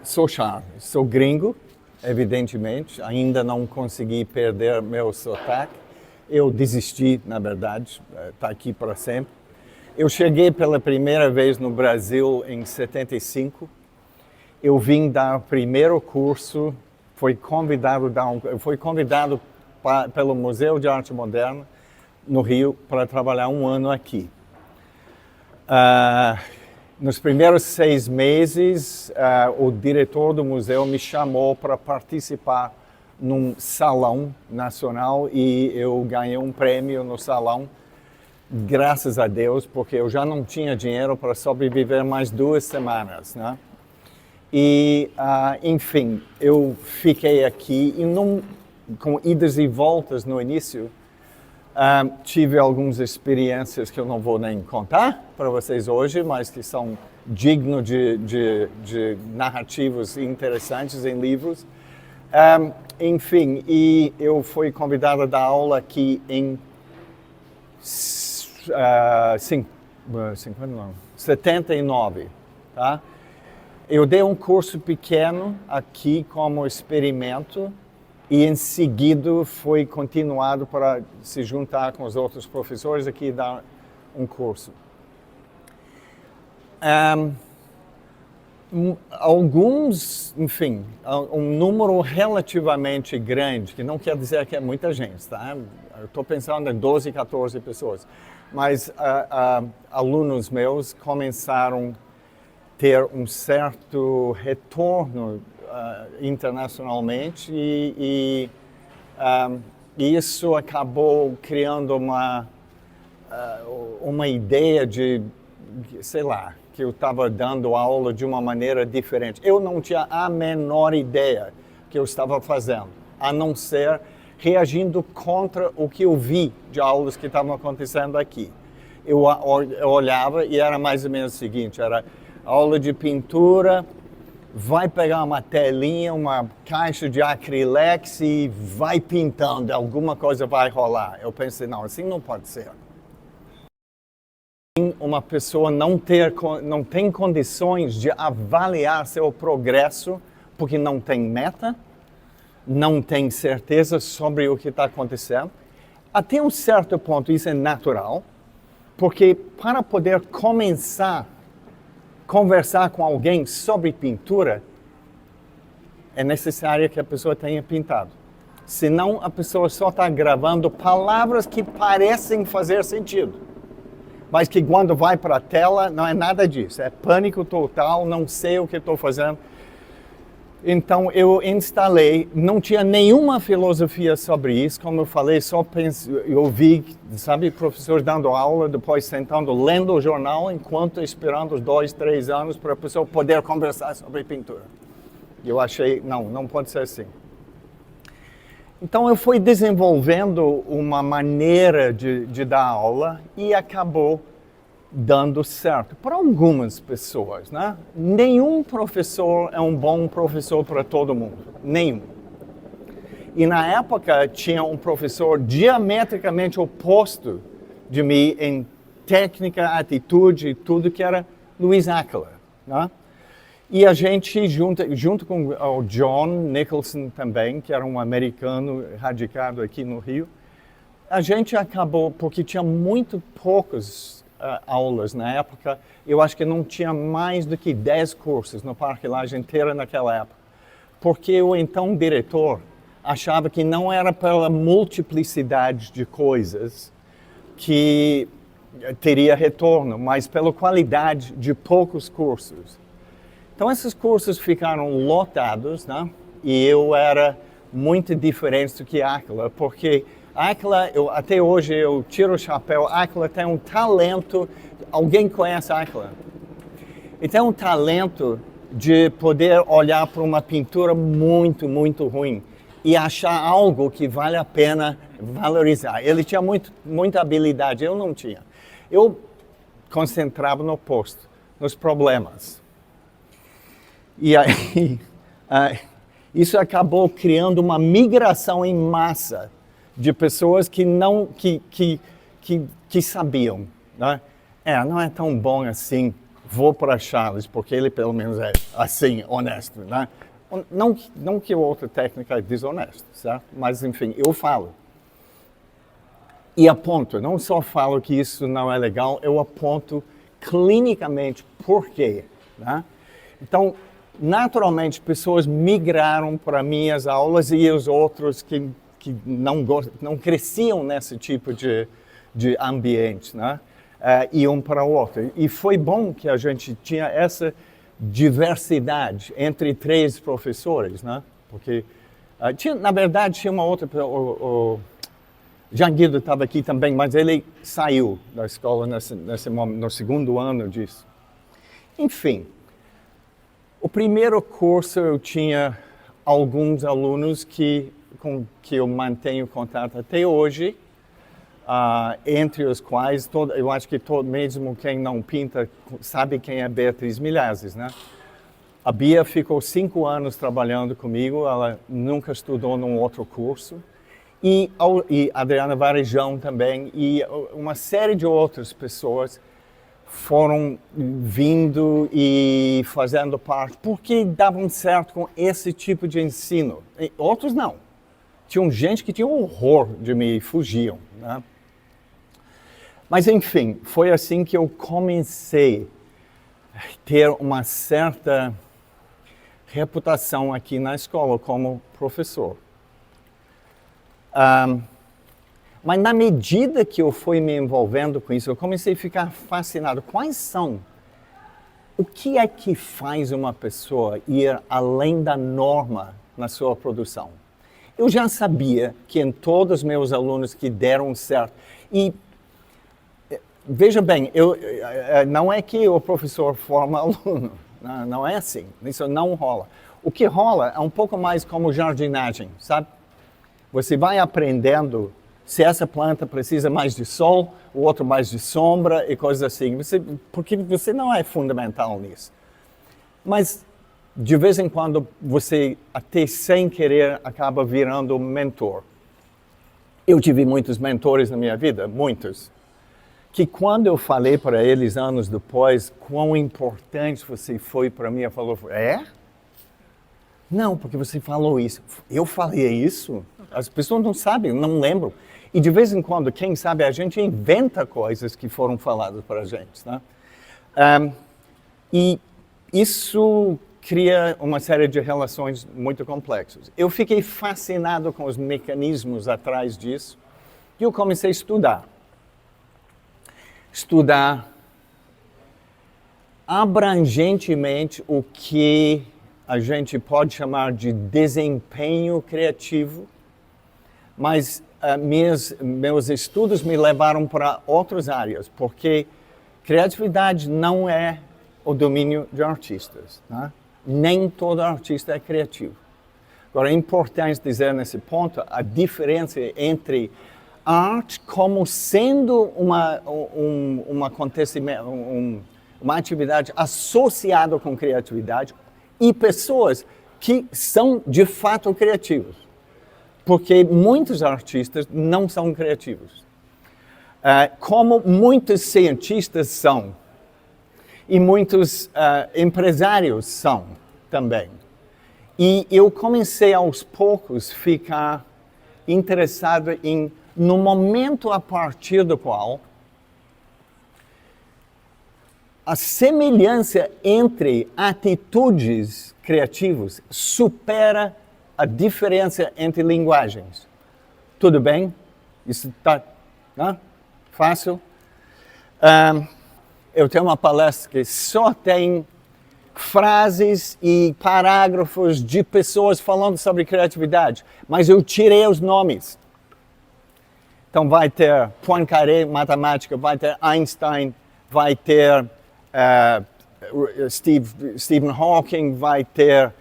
Sou Charles, sou gringo, evidentemente, ainda não consegui perder meu sotaque. Eu desisti, na verdade, está aqui para sempre. Eu cheguei pela primeira vez no Brasil em 75. Eu vim dar o primeiro curso, fui convidado pelo Museu de Arte Moderna no Rio para trabalhar um ano aqui. Nos primeiros 6 meses, o diretor do museu me chamou para participar num salão nacional e eu ganhei um prêmio no salão, graças a Deus, porque eu já não tinha dinheiro para sobreviver mais 2 semanas, né? E, enfim, eu fiquei aqui e com idas e voltas no início, tive algumas experiências que eu não vou nem contar para vocês hoje, mas que são dignos de narrativas interessantes em livros. Enfim, e eu fui convidado a dar aula aqui em 79, tá? Eu dei um curso pequeno aqui como experimento e em seguida foi continuado para se juntar com os outros professores aqui e dar um curso. Alguns, enfim, um número relativamente grande, que não quer dizer que é muita gente, tá? Eu estou pensando em 12, 14 pessoas, mas alunos meus começaram a ter um certo retorno internacionalmente e isso acabou criando uma ideia de, sei lá, que eu estava dando aula de uma maneira diferente. Eu não tinha a menor ideia que eu estava fazendo, a não ser reagindo contra o que eu vi de aulas que estavam acontecendo aqui. Eu olhava e era mais ou menos o seguinte, era aula de pintura, vai pegar uma telinha, uma caixa de acrylex e vai pintando, alguma coisa vai rolar. Eu pensei, não, assim não pode ser. Uma pessoa não tem condições de avaliar seu progresso porque não tem meta, não tem certeza sobre o que está acontecendo. Até um certo ponto isso é natural, porque para poder começar a conversar com alguém sobre pintura, é necessário que a pessoa tenha pintado. Senão a pessoa só está gravando palavras que parecem fazer sentido. Mas que quando vai para a tela, não é nada disso. É pânico total, não sei o que estou fazendo. Então eu instalei, não tinha nenhuma filosofia sobre isso, como eu falei, só eu vi, sabe, professor dando aula, depois sentando, lendo o jornal, enquanto esperando os 2, 3 anos para a pessoa poder conversar sobre pintura. Eu achei, não pode ser assim. Então eu fui desenvolvendo uma maneira de dar aula e acabou dando certo para algumas pessoas, né? Nenhum professor é um bom professor para todo mundo, nenhum. E na época tinha um professor diametricamente oposto de mim em técnica, atitude, tudo, que era Louis Akela, né? E a gente, junto com o John Nicholson também, que era um americano radicado aqui no Rio, a gente acabou, porque tinha muito poucas aulas na época, eu acho que não tinha mais do que 10 cursos no Parque Lage inteira naquela época, porque o então diretor achava que não era pela multiplicidade de coisas que teria retorno, mas pela qualidade de poucos cursos. Então, esses cursos ficaram lotados, né? E eu era muito diferente do que Akela, porque Akela, até hoje eu tiro o chapéu, Akela tem um talento, alguém conhece Akela? Ele tem um talento de poder olhar para uma pintura muito, muito ruim e achar algo que vale a pena valorizar. Ele tinha muita habilidade, eu não tinha. Eu concentrava no oposto, nos problemas. E aí, isso acabou criando uma migração em massa de pessoas que sabiam, né? Não é tão bom assim vou para Charles, porque ele pelo menos é assim, honesto, né? Não que a outra técnica é desonesta, certo? Mas, enfim, eu falo. E aponto, não só falo que isso não é legal, eu aponto clinicamente por quê, né? Então, naturalmente, pessoas migraram para minhas aulas e os outros que não cresciam nesse tipo de ambiente, né? Iam para o outro. E foi bom que a gente tinha essa diversidade entre 3 professores, né? Porque, na verdade, tinha uma outra pessoa, Jean Guido estava aqui também, mas ele saiu da escola nesse momento, no segundo ano disso. Enfim, o primeiro curso eu tinha alguns alunos com que eu mantenho contato até hoje, entre os quais, eu acho que mesmo quem não pinta sabe quem é Beatriz Milhazes, né? A Bia ficou 5 anos trabalhando comigo, ela nunca estudou num outro curso. E Adriana Varejão também, e uma série de outras pessoas foram vindo e fazendo parte, porque davam certo com esse tipo de ensino. E outros não. Tinha gente que tinha horror de mim e fugiam, né? Mas, enfim, foi assim que eu comecei a ter uma certa reputação aqui na escola como professor. Mas na medida que eu fui me envolvendo com isso, eu comecei a ficar fascinado. O que é que faz uma pessoa ir além da norma na sua produção? Eu já sabia que em todos os meus alunos que deram certo, e veja bem, não é que o professor forma aluno, não é assim, isso não rola. O que rola é um pouco mais como jardinagem, sabe? Você vai aprendendo se essa planta precisa mais de sol, o outro mais de sombra e coisas assim. Porque você não é fundamental nisso. Mas, de vez em quando, você, até sem querer, acaba virando um mentor. Eu tive muitos mentores na minha vida, muitos. Que quando eu falei para eles, anos depois, quão importante você foi para mim, eu falou, Não, porque você falou isso. Eu falei isso? As pessoas não sabem, não lembram. E de vez em quando, quem sabe, a gente inventa coisas que foram faladas para a gente, né? E isso cria uma série de relações muito complexas. Eu fiquei fascinado com os mecanismos atrás disso e eu comecei a estudar. Estudar abrangentemente o que a gente pode chamar de desempenho criativo, mas meus estudos me levaram para outras áreas, porque criatividade não é o domínio de artistas, né? Nem todo artista é criativo. Agora, é importante dizer nesse ponto a diferença entre arte como sendo um acontecimento, uma atividade associada com criatividade e pessoas que são de fato criativos. Porque muitos artistas não são criativos. Como muitos cientistas são. E muitos empresários são também. E eu comecei aos poucos a ficar interessado no momento a partir do qual a semelhança entre atitudes criativas supera a diferença entre linguagens. Tudo bem? Isso está fácil? Eu tenho uma palestra que só tem frases e parágrafos de pessoas falando sobre criatividade, mas eu tirei os nomes. Então vai ter Poincaré, matemática, vai ter Einstein, vai ter Stephen Hawking, vai ter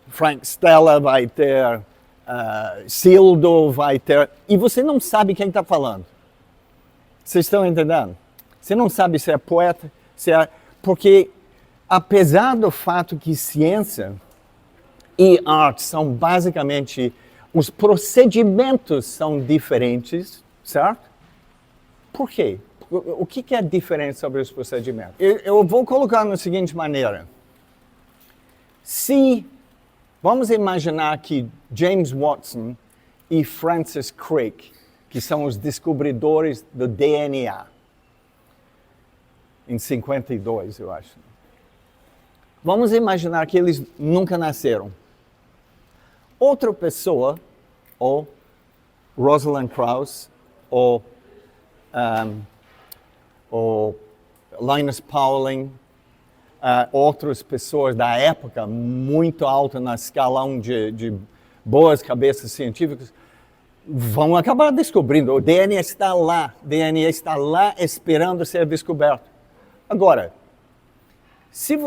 Frank Stella, vai ter Sildo, vai ter... E você não sabe quem está falando. Vocês estão entendendo? Você não sabe se é poeta, porque apesar do fato que ciência e arte são basicamente... Os procedimentos são diferentes, certo? Por quê? O que é diferente sobre os procedimentos? Eu vou colocar da seguinte maneira. Se, vamos imaginar que James Watson e Francis Crick, que são os descobridores do DNA, em 52, eu acho. Vamos imaginar que eles nunca nasceram. Outra pessoa, ou Rosalind Krauss, ou Linus Pauling, outras pessoas da época, muito alta na escalão de boas cabeças científicas, vão acabar descobrindo. O DNA está lá esperando ser descoberto. Agora, se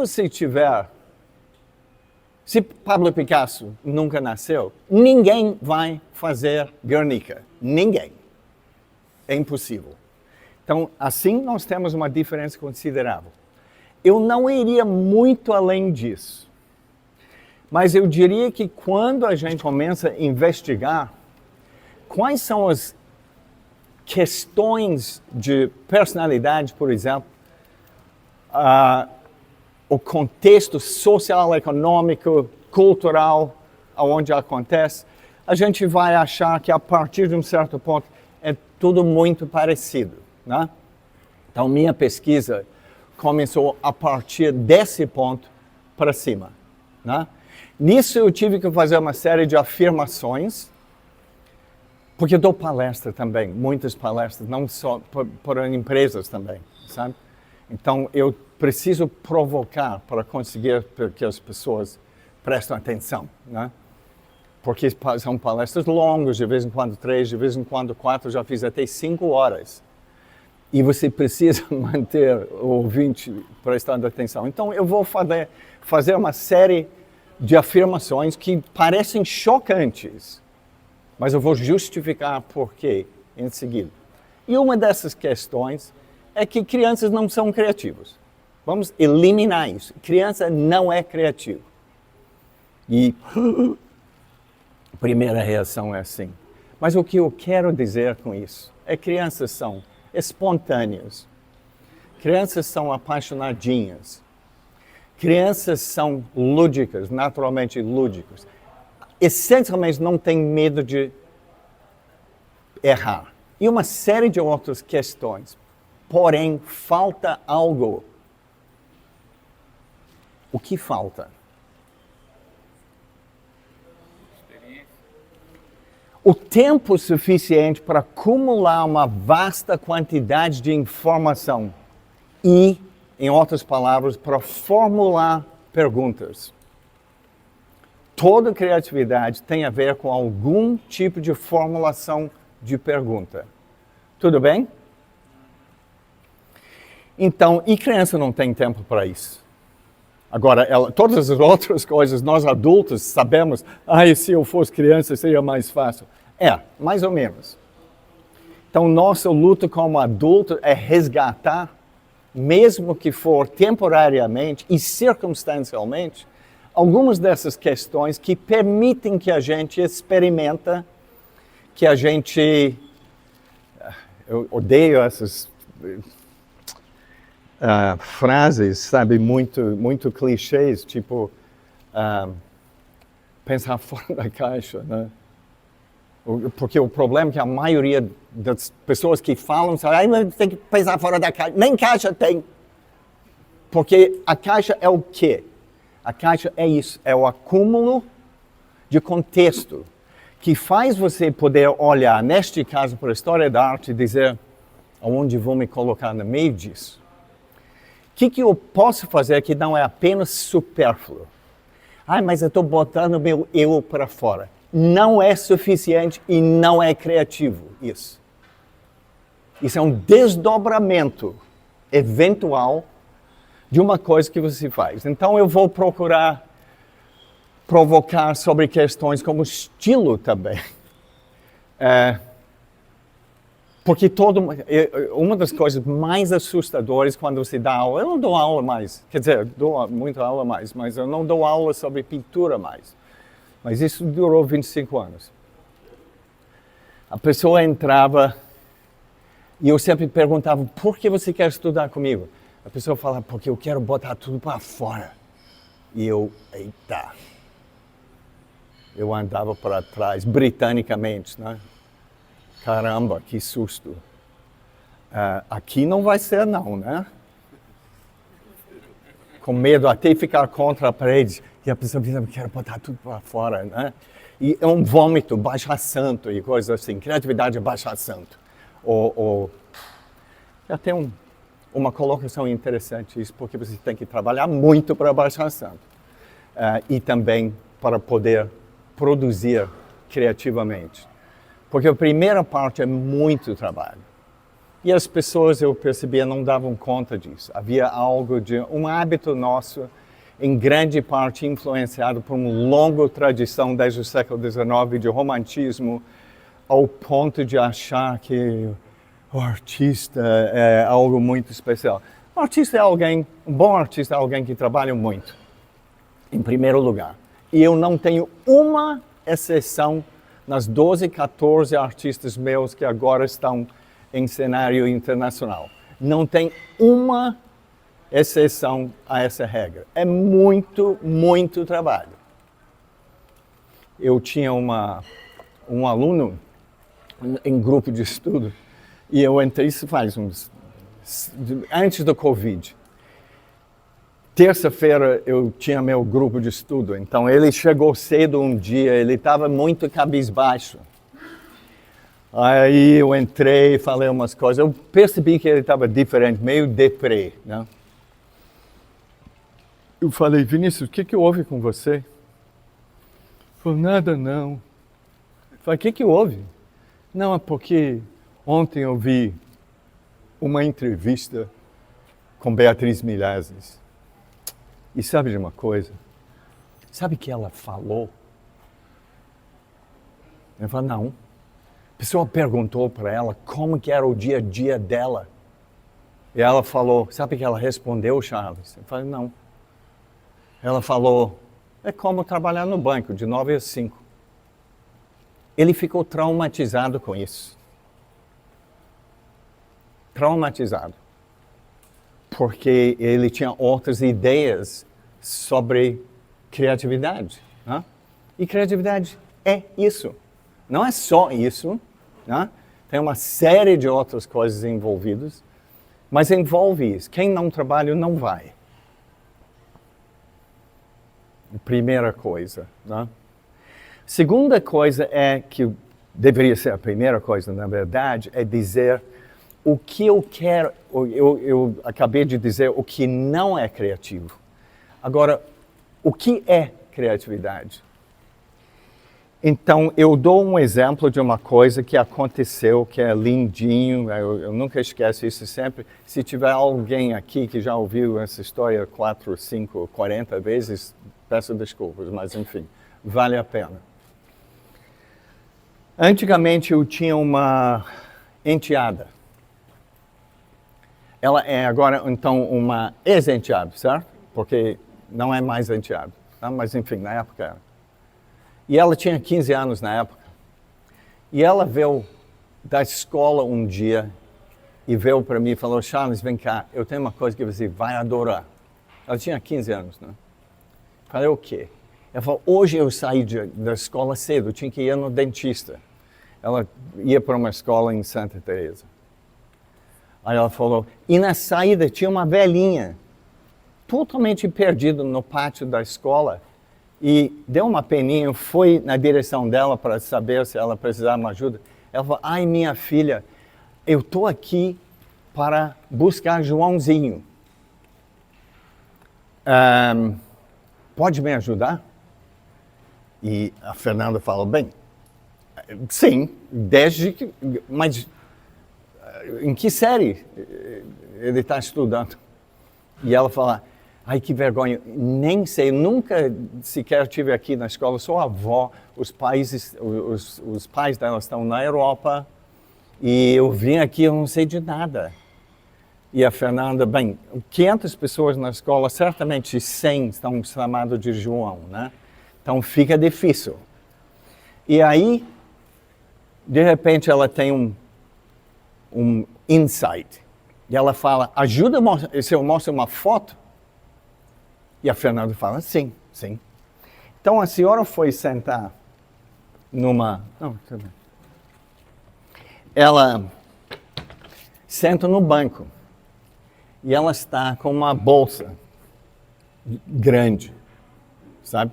Pablo Picasso nunca nasceu, ninguém vai fazer Guernica. Ninguém. É impossível. Então, assim nós temos uma diferença considerável. Eu não iria muito além disso. Mas eu diria que quando a gente começa a investigar quais são as questões de personalidade, por exemplo, o contexto social, econômico, cultural, onde acontece, a gente vai achar que a partir de um certo ponto é tudo muito parecido, né? Então, minha pesquisa começou a partir desse ponto para cima, né? Nisso eu tive que fazer uma série de afirmações, porque eu dou palestra também, muitas palestras, não só para empresas também, sabe? Então, eu preciso provocar para conseguir que as pessoas prestem atenção, né? Porque são palestras longas, de vez em quando 3, de vez em quando 4, já fiz até 5 horas. E você precisa manter o ouvinte prestando atenção. Então, eu vou fazer uma série de afirmações que parecem chocantes, mas eu vou justificar por quê em seguida. E uma dessas questões é que crianças não são criativos. Vamos eliminar isso. Criança não é criativo. E a primeira reação é assim. Mas o que eu quero dizer com isso é que crianças são espontâneas. Crianças são apaixonadinhas. Crianças são lúdicas, naturalmente lúdicas. Essencialmente não têm medo de errar. E uma série de outras questões. Porém, falta algo. O que falta? O tempo suficiente para acumular uma vasta quantidade de informação e, em outras palavras, para formular perguntas. Toda criatividade tem a ver com algum tipo de formulação de pergunta. Tudo bem? Então, e criança não tem tempo para isso? Agora, todas as outras coisas, nós adultos sabemos, se eu fosse criança seria mais fácil. Mais ou menos. Então, nossa luta como adulto é resgatar, mesmo que for temporariamente e circunstancialmente, algumas dessas questões que permitem que a gente experimenta, que a gente... Eu odeio essas... frases, sabe, muito clichês, tipo pensar fora da caixa, né? Porque o problema é que a maioria das pessoas que falam, mas tem que pensar fora da caixa, nem caixa tem. Porque a caixa é o quê? A caixa é isso, é o acúmulo de contexto que faz você poder olhar, neste caso, para a história da arte e dizer aonde vou me colocar no meio disso. O que eu posso fazer que não é apenas supérfluo? Mas eu estou botando meu eu para fora. Não é suficiente e não é criativo isso. Isso é um desdobramento eventual de uma coisa que você faz. Então eu vou procurar provocar sobre questões como estilo também. Porque uma das coisas mais assustadoras quando você dá aula, eu não dou aula mais, quer dizer, dou muita aula mais, mas eu não dou aula sobre pintura mais. Mas isso durou 25 anos. A pessoa entrava E eu sempre perguntava, por que você quer estudar comigo? A pessoa fala, porque eu quero botar tudo para fora. E eu, eita. Eu andava para trás, britanicamente, né? Caramba, que susto. Aqui não vai ser não, né? Com medo até ficar contra a parede. E a pessoa pensa, quero botar tudo para fora, né? E é um vômito, baixar santo e coisas assim. Criatividade é baixar santo. Já tem uma colocação interessante isso, porque você tem que trabalhar muito para baixar santo. E também para poder produzir criativamente. Porque a primeira parte é muito trabalho. E as pessoas, eu percebia, não davam conta disso. Havia algo de um hábito nosso, em grande parte influenciado por uma longa tradição desde o século XIX de romantismo, ao ponto de achar que o artista é algo muito especial. Um artista é alguém, um bom artista é alguém que trabalha muito, em primeiro lugar. E eu não tenho uma exceção nas 12, 14 artistas meus que agora estão em cenário internacional. Não tem uma exceção a essa regra. É muito, muito trabalho. Eu tinha um aluno em grupo de estudo e eu entrei, isso faz antes do Covid. Terça-feira eu tinha meu grupo de estudo, então ele chegou cedo um dia, ele estava muito cabisbaixo. Aí eu entrei, falei umas coisas, eu percebi que ele estava diferente, meio deprê, né? Eu falei, Vinícius, o que houve com você? Ele falou, nada não. Eu falei, o que houve? Não, é porque ontem eu vi uma entrevista com Beatriz Milhazes. E sabe de uma coisa? Sabe o que ela falou? Eu falei, não. A pessoa perguntou para ela como que era o dia a dia dela. E ela falou, sabe o que ela respondeu, Charles? Eu falei, não. Ela falou, é como trabalhar no banco, de 9 às 5. Ele ficou traumatizado com isso. Traumatizado. Porque ele tinha outras ideias sobre criatividade. Né? E criatividade é isso. Não é só isso. Né? Tem uma série de outras coisas envolvidas. Mas envolve isso. Quem não trabalha não vai. Primeira coisa. Né? Segunda coisa é que deveria ser a primeira coisa, na verdade, é dizer o que eu quero. Eu acabei de dizer o que não é criativo. Agora, o que é criatividade? Então, eu dou um exemplo de uma coisa que aconteceu, que é lindinho, eu nunca esqueço isso sempre. Se tiver alguém aqui que já ouviu essa história 4, 5, 40 vezes, peço desculpas, mas enfim, vale a pena. Antigamente eu tinha uma enteada. Ela é agora, então, uma ex-enteada, certo? Porque não é mais enteada, tá? Mas enfim, na época era. E ela tinha 15 anos na época. E ela veio da escola um dia e veio para mim e falou, Charles, vem cá, eu tenho uma coisa que você vai adorar. Ela tinha 15 anos, né? Falei, o quê? Ela falou, hoje eu saí da escola cedo, eu tinha que ir no dentista. Ela ia para uma escola em Santa Teresa. Aí ela falou, e na saída tinha uma velhinha, totalmente perdida no pátio da escola, e deu uma peninha, eu fui na direção dela para saber se ela precisava de ajuda. Ela falou, ai minha filha, eu estou aqui para buscar Joãozinho. Pode me ajudar? E a Fernanda falou, bem, sim, mas em que série ele está estudando? E ela fala, ai que vergonha, nem sei, nunca sequer estive aqui na escola, sou avó, os pais dela estão na Europa e eu vim aqui, eu não sei de nada. E a Fernanda, bem, 500 pessoas na escola, certamente 100 estão chamados de João, né? Então fica difícil. E aí, de repente, ela tem insight. E ela fala, ajuda se eu mostro uma foto? E a Fernanda fala, sim, sim. Então a senhora foi sentar numa... Não, tudo bem. Ela senta no banco e ela está com uma bolsa grande, sabe?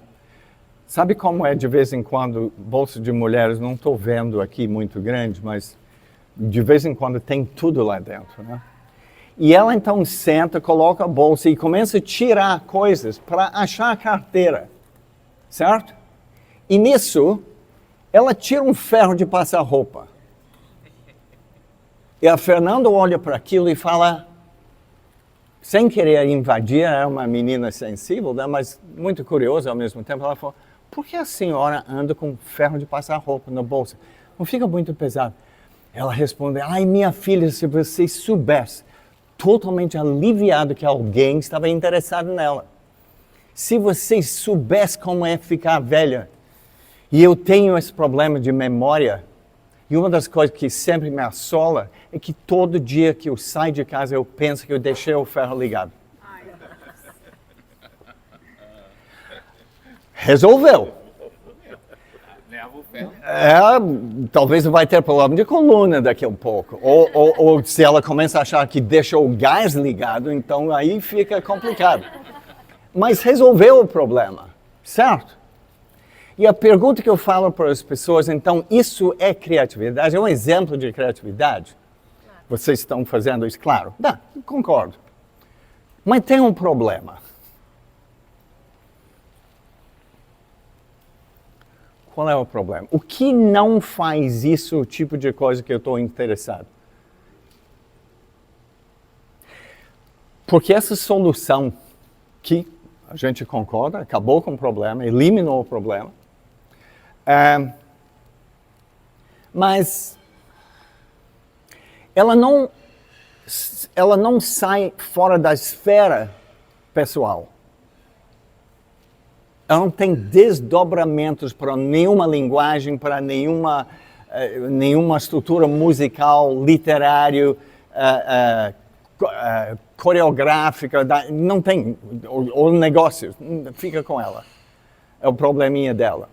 Sabe como é de vez em quando, bolsa de mulheres, não estou vendo aqui muito grande, mas de vez em quando tem tudo lá dentro, né? E ela então senta, coloca a bolsa e começa a tirar coisas para achar a carteira, certo? E nisso, ela tira um ferro de passar roupa. E a Fernanda olha para aquilo e fala, sem querer invadir, é uma menina sensível, né, mas muito curiosa ao mesmo tempo, ela falou, por que a senhora anda com ferro de passar roupa na bolsa? Não fica muito pesado? Ela responde, ai minha filha, se você soubesse, totalmente aliviado que alguém estava interessado nela. Se você soubesse como é ficar velha, e eu tenho esse problema de memória, e uma das coisas que sempre me assola é que todo dia que eu saio de casa eu penso que eu deixei o ferro ligado. Resolveu. Talvez vai ter problema de coluna daqui a um pouco. Ou se ela começa a achar que deixou o gás ligado, então aí fica complicado. Mas resolveu o problema, certo? E a pergunta que eu falo para as pessoas, então, isso é criatividade? É um exemplo de criatividade? Vocês estão fazendo isso? Claro, concordo. Mas tem um problema. Qual é o problema? O que não faz isso, o tipo de coisa que eu estou interessado? Porque essa solução que a gente concorda, acabou com o problema, eliminou o problema, mas ela não sai fora da esfera pessoal. Ela não tem desdobramentos para nenhuma linguagem, para nenhuma estrutura musical, literário, coreográfica, não tem, ou negócios, fica com ela. É o probleminha dela.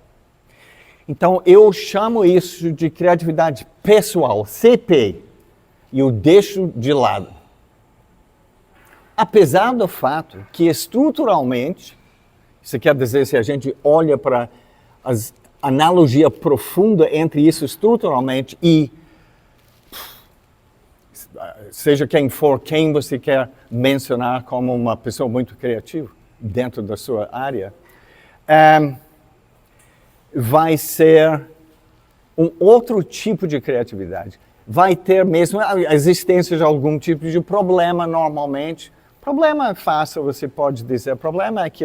Então, eu chamo isso de criatividade pessoal, CP, e eu deixo de lado. Apesar do fato que estruturalmente, isso quer dizer, se a gente olha para a analogia profunda entre isso estruturalmente e seja quem for, quem você quer mencionar como uma pessoa muito criativa dentro da sua área, vai ser um outro tipo de criatividade. Vai ter mesmo a existência de algum tipo de problema normalmente. Problema é fácil, você pode dizer. Problema é que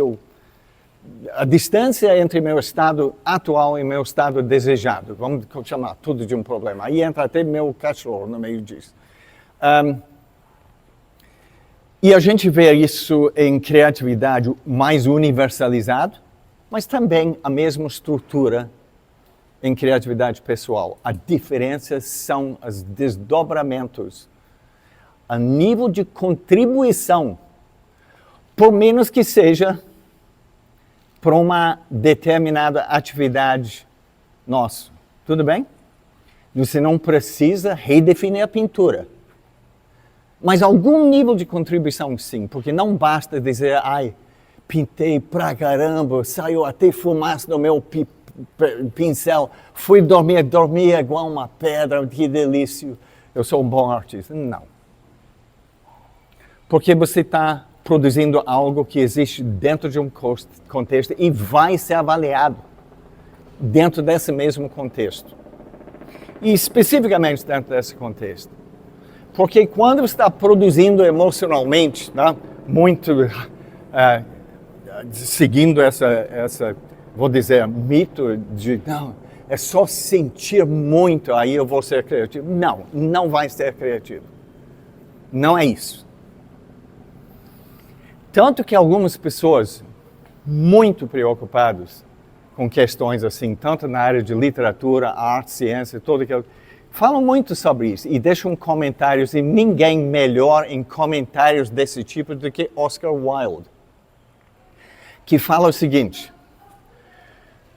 a distância entre meu estado atual e meu estado desejado, vamos chamar tudo de um problema. Aí entra até meu cachorro no meio disso. E a gente vê isso em criatividade mais universalizado, mas também a mesma estrutura em criatividade pessoal. A diferença são os desdobramentos. A nível de contribuição, por menos que seja para uma determinada atividade nossa. Tudo bem? Você não precisa redefinir a pintura. Mas algum nível de contribuição sim, porque não basta dizer, ai, pintei pra caramba, saiu até fumaça do meu pincel, fui dormir igual uma pedra, que delícia, eu sou um bom artista. Não. Porque você está produzindo algo que existe dentro de um contexto e vai ser avaliado dentro desse mesmo contexto. E especificamente dentro desse contexto. Porque quando você está produzindo emocionalmente, né, muito seguindo essa, vou dizer, mito de, não, é só sentir muito, aí eu vou ser criativo. Não, não vai ser criativo. Não é isso. Tanto que algumas pessoas muito preocupadas com questões assim, tanto na área de literatura, arte, ciência, tudo aquilo, Falam muito sobre isso e deixam comentários, e ninguém melhor em comentários desse tipo do que Oscar Wilde, que fala o seguinte: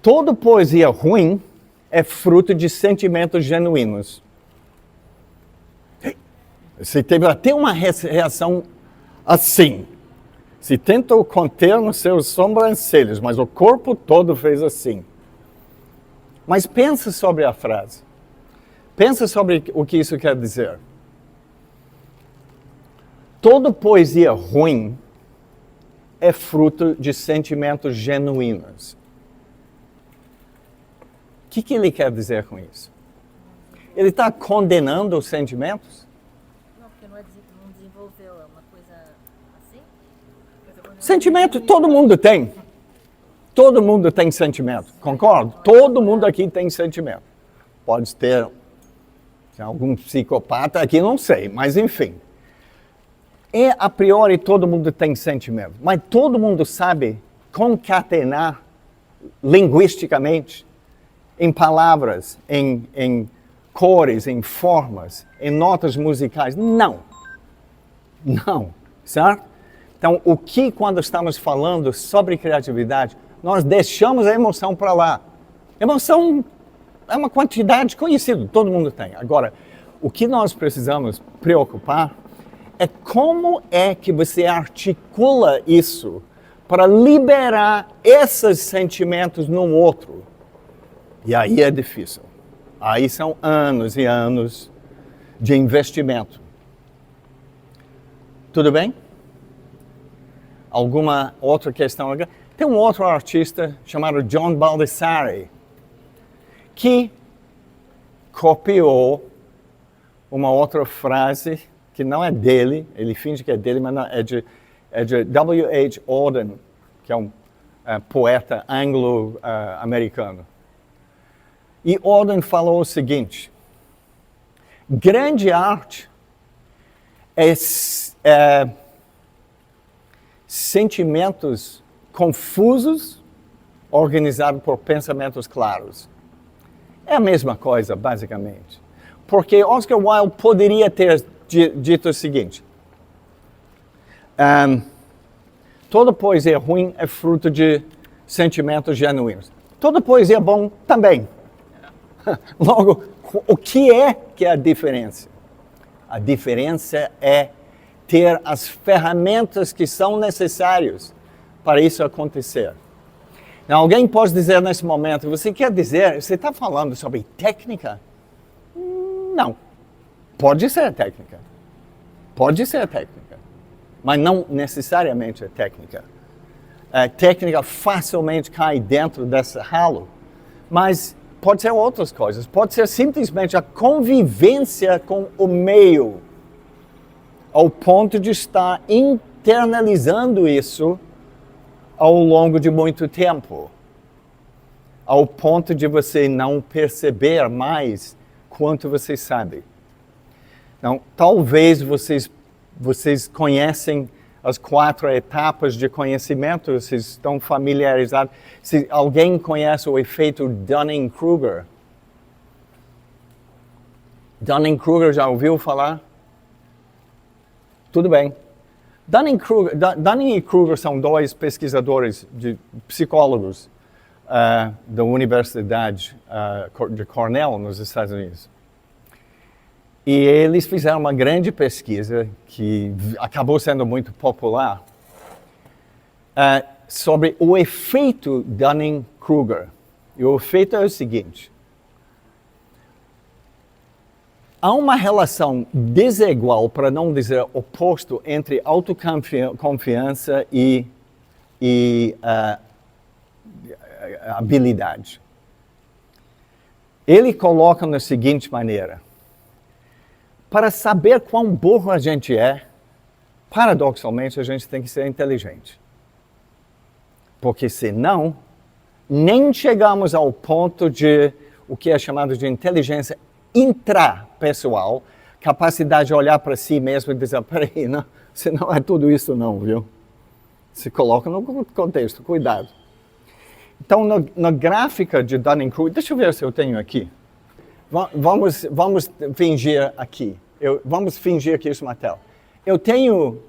toda poesia ruim é fruto de sentimentos genuínos. Você teve até uma reação assim. Se tentou conter nos seus sobrancelhas, mas o corpo todo fez assim. Mas pensa sobre a frase. Pensa sobre o que isso quer dizer. Toda poesia ruim é fruto de sentimentos genuínos. O que ele quer dizer com isso? Ele está condenando os sentimentos? Não, porque não desenvolveu, é uma coisa assim? Sentimento, todo mundo tem. Todo mundo tem sentimento, concordo? Todo mundo aqui tem sentimento. Pode ter algum psicopata aqui, não sei, mas enfim. A priori todo mundo tem sentimento, mas todo mundo sabe concatenar linguisticamente em palavras, em cores, em formas, em notas musicais. Não. Não, certo? Então, quando estamos falando sobre criatividade, nós deixamos a emoção para lá. Emoção é uma quantidade conhecida, todo mundo tem. Agora, o que nós precisamos preocupar é como é que você articula isso para liberar esses sentimentos no outro. E aí é difícil. Aí são anos e anos de investimento. Tudo bem? Alguma outra questão? Tem um outro artista chamado John Baldessari que copiou uma outra frase que não é dele, ele finge que é dele, mas não, é de W.H. Auden, que é um poeta anglo-americano. E Auden falou o seguinte: grande arte é sentimentos confusos organizados por pensamentos claros. É a mesma coisa, basicamente. Porque Oscar Wilde poderia ter dito o seguinte: toda poesia ruim é fruto de sentimentos genuínos. Toda poesia bom também. Logo, o que é a diferença? A diferença é ter as ferramentas que são necessárias para isso acontecer. Então, alguém pode dizer nesse momento: você está falando sobre técnica? Não. Pode ser técnica. Pode ser técnica. Mas não necessariamente é técnica. A técnica facilmente cai dentro desse ralo. Mas pode ser outras coisas. Pode ser simplesmente a convivência com o meio, ao ponto de estar internalizando isso ao longo de muito tempo, ao ponto de você não perceber mais quanto você sabe. Então, talvez vocês conhecem as 4 etapas de conhecimento, vocês estão familiarizados. Se alguém conhece o efeito Dunning-Kruger? Dunning-Kruger, já ouviu falar? Tudo bem. Dunning e Kruger são 2 pesquisadores, psicólogos da Universidade de Cornell, nos Estados Unidos. E eles fizeram uma grande pesquisa, que acabou sendo muito popular, sobre o efeito Dunning-Kruger. E o efeito é o seguinte: há uma relação desigual, para não dizer oposto, entre autoconfiança e habilidade. Ele coloca da seguinte maneira: para saber quão burro a gente é, paradoxalmente a gente tem que ser inteligente. Porque senão, nem chegamos ao ponto de o que é chamado de inteligência intrapessoal, capacidade de olhar para si mesmo e dizer: peraí, não, você não é tudo isso não, viu? Se coloca no contexto, cuidado. Então, na gráfica de Dunning-Kruger, deixa eu ver se eu tenho aqui. Vamos fingir aqui. Vamos fingir que isso é uma tela. Eu tenho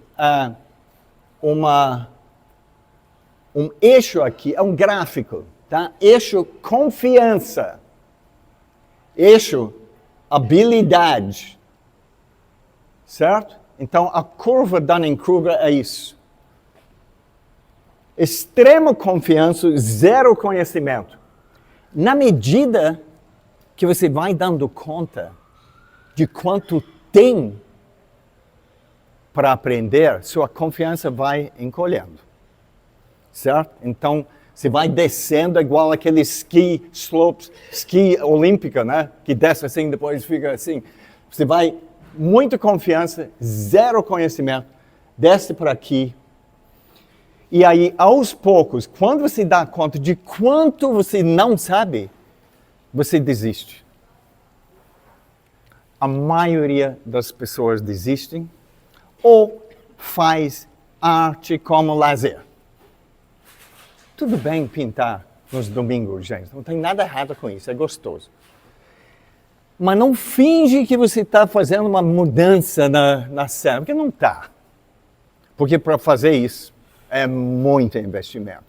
um eixo aqui, é um gráfico, tá? Eixo confiança. Eixo habilidade. Certo? Então, a curva Dunning-Kruger é isso. Extrema confiança, zero conhecimento. Na medida que você vai dando conta de quanto tem para aprender, sua confiança vai encolhendo. Certo? Então, você vai descendo igual aquele ski slopes, ski olímpica, né? Que desce assim, depois fica assim. Você vai, muita confiança, zero conhecimento, desce por aqui. E aí, aos poucos, quando você dá conta de quanto você não sabe, você desiste. A maioria das pessoas desistem ou faz arte como lazer. Tudo bem pintar nos domingos, gente. Não tem nada errado com isso, é gostoso. Mas não finge que você está fazendo uma mudança na cena, porque não está. Porque para fazer isso é muito investimento.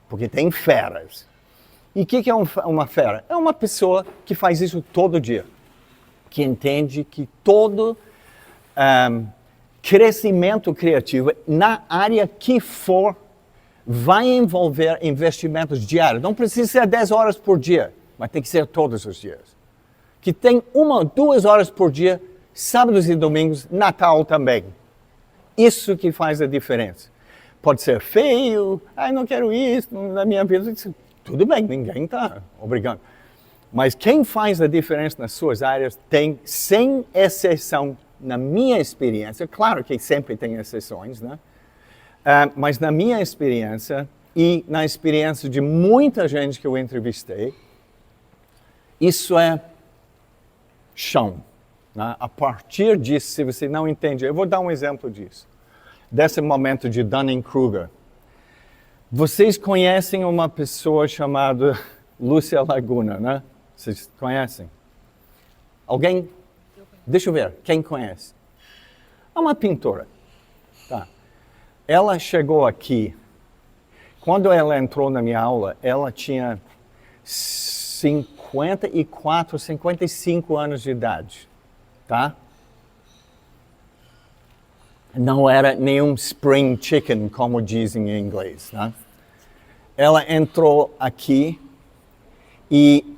Porque tem feras. E o que é uma fera? É uma pessoa que faz isso todo dia. Que entende que todo crescimento criativo, na área que for, vai envolver investimentos diários. Não precisa ser 10 horas por dia, mas tem que ser todos os dias. Que tem 1 ou 2 horas por dia, sábados e domingos, Natal também. Isso que faz a diferença. Pode ser feio, não quero isso na minha vida. Tudo bem, ninguém está obrigando. Mas quem faz a diferença nas suas áreas tem, sem exceção, na minha experiência, claro que sempre tem exceções, né? Mas na minha experiência e na experiência de muita gente que eu entrevistei, isso é chão. Né? A partir disso, se você não entende, eu vou dar um exemplo disso. Desse momento de Dunning-Kruger. Vocês conhecem uma pessoa chamada Lúcia Laguna, né? Vocês conhecem? Alguém? Deixa eu ver, quem conhece? É uma pintora. Tá. Ela chegou aqui, quando ela entrou na minha aula, ela tinha 54, 55 anos de idade, tá? Não era nenhum spring chicken, como dizem em inglês, né? Ela entrou aqui e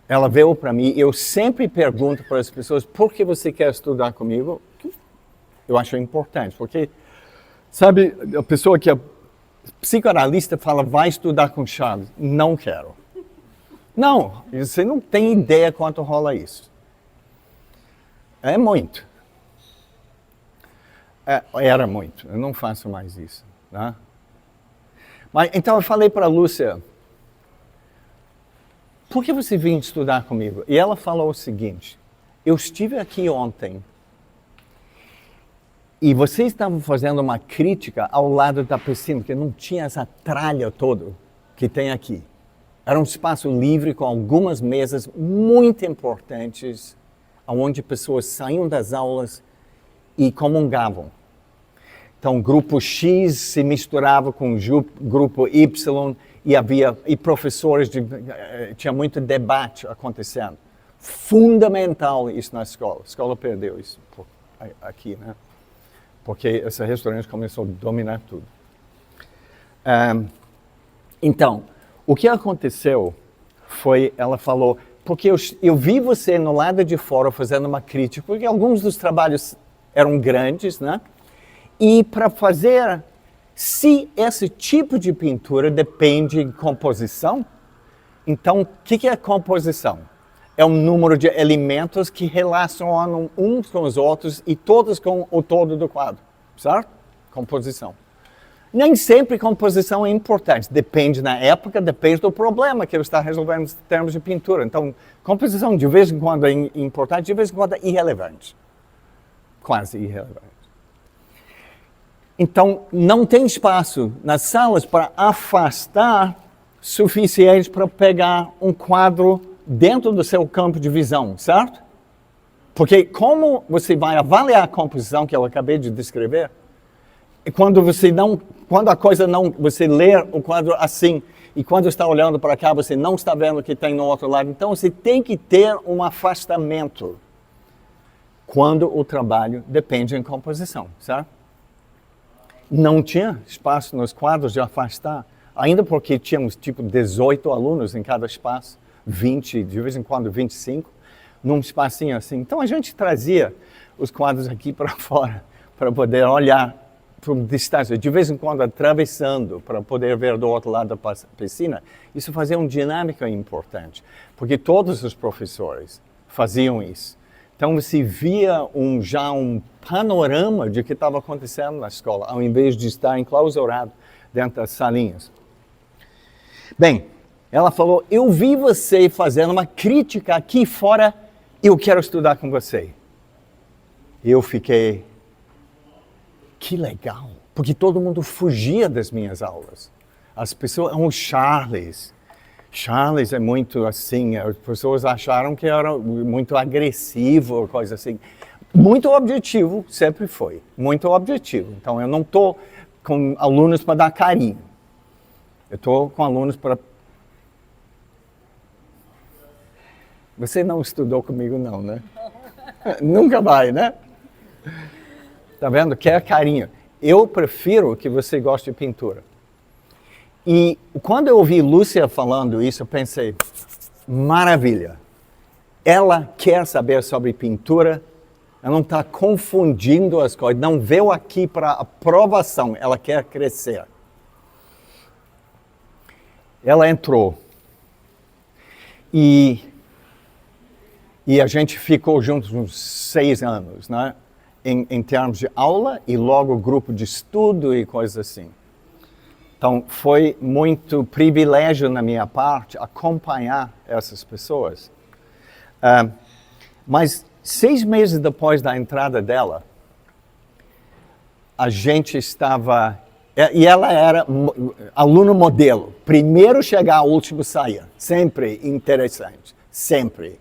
ela veio para mim, eu sempre pergunto para as pessoas, por que você quer estudar comigo? Eu acho importante, porque, sabe, a pessoa que é psicanalista fala, vai estudar com Charles. Não quero. Não, você não tem ideia quanto rola isso. É muito. Era muito, eu não faço mais isso. Né? Mas, então eu falei para a Lúcia, por que você vinha estudar comigo? E ela falou o seguinte, eu estive aqui ontem e vocês estavam fazendo uma crítica ao lado da piscina, porque não tinha essa tralha toda que tem aqui. Era um espaço livre com algumas mesas muito importantes, onde pessoas saíam das aulas e comungavam. Então, grupo X se misturava com o grupo Y e professores, tinha muito debate acontecendo. Fundamental isso na escola. A escola perdeu isso aqui, né? Porque esse restaurante começou a dominar tudo. Então, o que aconteceu foi, ela falou, porque eu vi você no lado de fora fazendo uma crítica, porque alguns dos trabalhos eram grandes, né? E para fazer, se esse tipo de pintura depende de composição, então o que é composição? É um número de elementos que relacionam uns com os outros e todos com o todo do quadro, certo? Composição. Nem sempre composição é importante, depende da época, depende do problema que ele está resolvendo em termos de pintura. Então, composição de vez em quando é importante, de vez em quando é irrelevante. Quase irrelevante. Então, não tem espaço nas salas para afastar suficiente para pegar um quadro dentro do seu campo de visão, certo? Porque como você vai avaliar a composição que eu acabei de descrever, quando você lê o quadro assim, e quando está olhando para cá, você não está vendo o que tem no outro lado. Então, você tem que ter um afastamento quando o trabalho depende em composição, certo? Não tinha espaço nos quadros de afastar, ainda porque tínhamos tipo 18 alunos em cada espaço, 20, de vez em quando 25, num espacinho assim. Então, a gente trazia os quadros aqui para fora, para poder olhar por distância, de vez em quando atravessando para poder ver do outro lado da piscina. Isso fazia uma dinâmica importante, porque todos os professores faziam isso. Então você via já um panorama de o que estava acontecendo na escola, ao invés de estar enclausurado dentro das salinhas. Bem, ela falou, eu vi você fazendo uma crítica aqui fora, eu quero estudar com você. Eu fiquei... Que legal, porque todo mundo fugia das minhas aulas. As pessoas, o Charles é muito assim, as pessoas acharam que era muito agressivo, coisa assim. Muito objetivo, sempre foi, muito objetivo. Então eu não estou com alunos para dar carinho, eu estou com alunos para... Você não estudou comigo não, né? Nunca vai, né? Tá vendo? Quer carinho. Eu prefiro que você goste de pintura. E quando eu ouvi Lúcia falando isso, eu pensei, maravilha. Ela quer saber sobre pintura, ela não está confundindo as coisas, não veio aqui para aprovação, ela quer crescer. Ela entrou. E a gente ficou juntos uns 6 anos, né? Em termos de aula e logo grupo de estudo e coisas assim. Então, foi muito privilégio na minha parte acompanhar essas pessoas. Mas 6 meses depois da entrada dela, a gente estava... E ela era aluno modelo. Primeiro chegar, último sair. Sempre interessante. Sempre.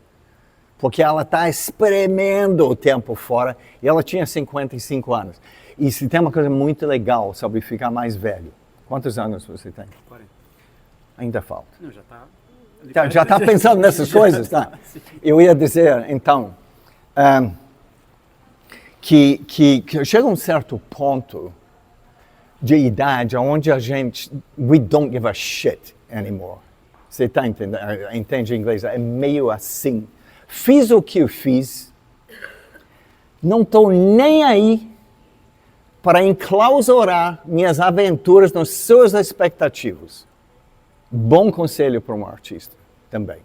Porque ela está espremendo o tempo fora, e ela tinha 55 anos. E se tem uma coisa muito legal sobre ficar mais velho. Quantos anos você tem? 40. Ainda falta. Não, já Já está pensando nessas coisas? Tá. Eu ia dizer, então, que chega um certo ponto de idade onde a gente, we don't give a shit anymore. Você está entendendo? Entende inglês? É meio assim. Fiz o que eu fiz, não estou nem aí para enclausurar minhas aventuras nas suas expectativas. Bom conselho para um artista também.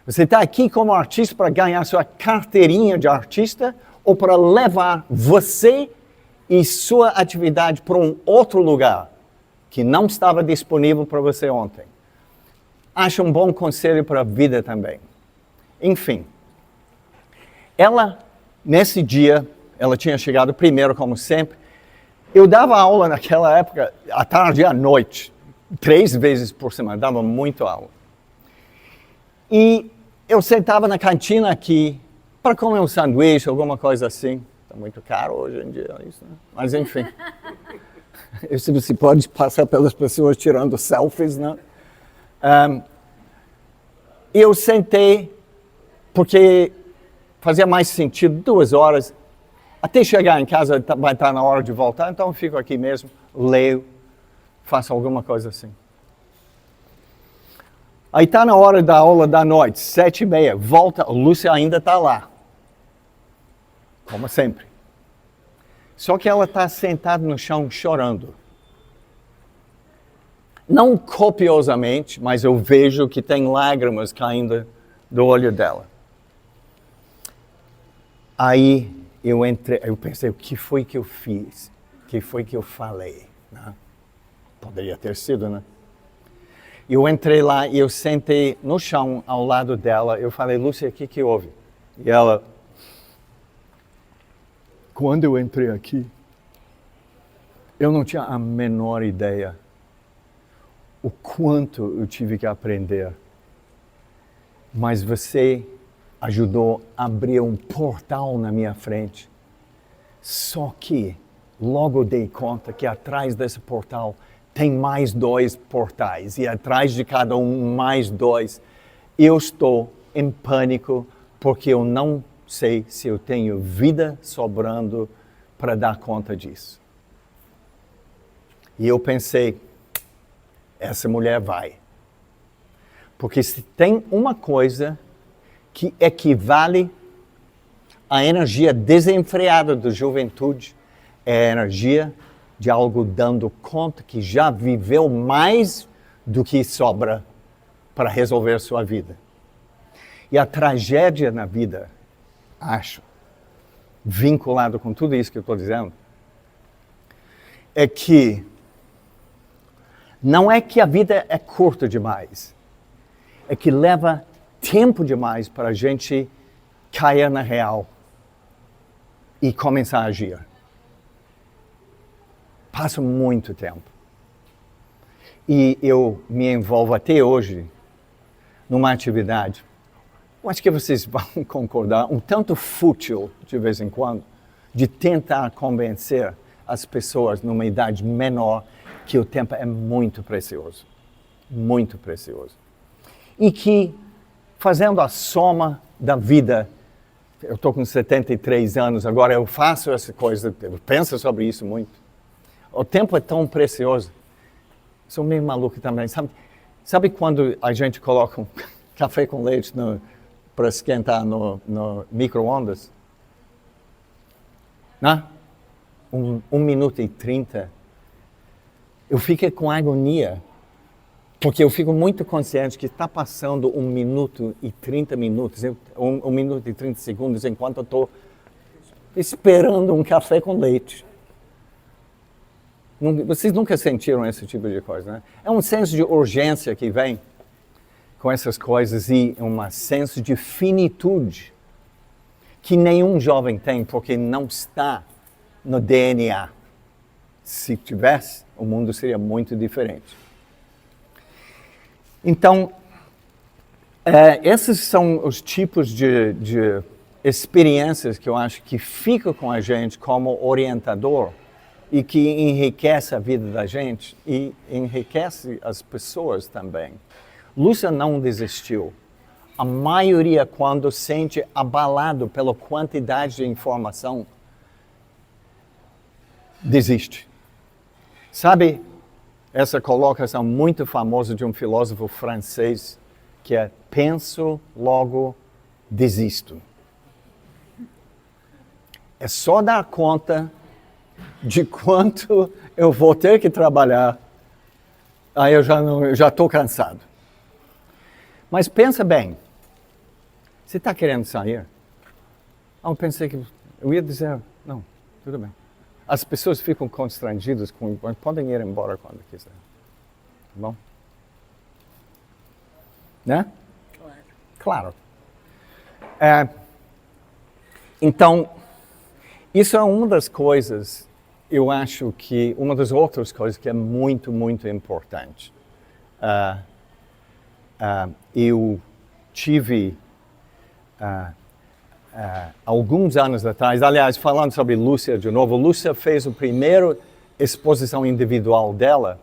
Você está aqui como artista para ganhar sua carteirinha de artista ou para levar você e sua atividade para um outro lugar que não estava disponível para você ontem. Acho um bom conselho para a vida também. Enfim, ela, nesse dia, ela tinha chegado primeiro, como sempre. Eu dava aula naquela época, à tarde e à noite, 3 vezes por semana, dava muito aula. E eu sentava na cantina aqui para comer um sanduíche, alguma coisa assim. Está muito caro hoje em dia isso, né? Mas enfim. Você pode passar pelas pessoas tirando selfies, né? Eu sentei, porque fazia mais sentido, 2 horas, até chegar em casa vai estar na hora de voltar, então eu fico aqui mesmo, leio, faço alguma coisa assim. Aí está na hora da aula da noite, 7h30, volta, a Lúcia ainda está lá, como sempre. Só que ela está sentada no chão chorando. Não copiosamente, mas eu vejo que tem lágrimas caindo do olho dela. Aí eu pensei, o que foi que eu fiz? O que foi que eu falei? Né? Poderia ter sido, né? Eu entrei lá e eu sentei no chão ao lado dela. Eu falei, Lúcia, o que houve? E ela, quando eu entrei aqui, eu não tinha a menor ideia o quanto eu tive que aprender Mas você ajudou a abrir um portal na minha frente. Só que logo dei conta que atrás desse portal tem mais 2 portais. E atrás de cada um, mais 2. Eu estou em pânico porque eu não sei se eu tenho vida sobrando para dar conta disso. E eu pensei, essa mulher vai. Porque se tem uma coisa que equivale à energia desenfreada da juventude, é a energia de algo dando conta que já viveu mais do que sobra para resolver sua vida. E a tragédia na vida, acho, vinculado com tudo isso que eu estou dizendo, é que não é que a vida é curta demais, é que leva tempo demais para a gente cair na real e começar a agir. Passa muito tempo. E eu me envolvo até hoje numa atividade, eu acho que vocês vão concordar, um tanto fútil de vez em quando, de tentar convencer as pessoas numa idade menor que o tempo é muito precioso. Muito precioso. E que, fazendo a soma da vida, eu estou com 73 anos, agora eu faço essa coisa, eu penso sobre isso muito. O tempo é tão precioso. Sou meio maluco também. Sabe quando a gente coloca um café com leite para esquentar no micro-ondas? Né? 1 minuto e 30. Eu fico com agonia, porque eu fico muito consciente que está passando 1 minuto e 30 minutos, 1 minuto e 30 segundos, enquanto eu estou esperando um café com leite. Vocês nunca sentiram esse tipo de coisa, né? É um senso de urgência que vem com essas coisas e um senso de finitude que nenhum jovem tem, porque não está no DNA. Se tivesse, o mundo seria muito diferente. Então, esses são os tipos de experiências que eu acho que ficam com a gente como orientador e que enriquece a vida da gente e enriquece as pessoas também. Lúcia não desistiu. A maioria, quando sente abalado pela quantidade de informação, desiste. Sabe essa colocação muito famosa de um filósofo francês que é penso, logo desisto. É só dar conta de quanto eu vou ter que trabalhar, aí eu já estou cansado. Mas pensa bem, você está querendo sair? Eu pensei que eu ia dizer, não, tudo bem. As pessoas ficam constrangidas, podem ir embora quando quiser. Tá bom? Né? Claro. Claro. Então, isso é uma das coisas, eu acho que, uma das outras coisas que é muito, muito importante. Eu tive, alguns anos atrás, aliás, falando sobre Lúcia de novo, Lúcia fez a primeira exposição individual dela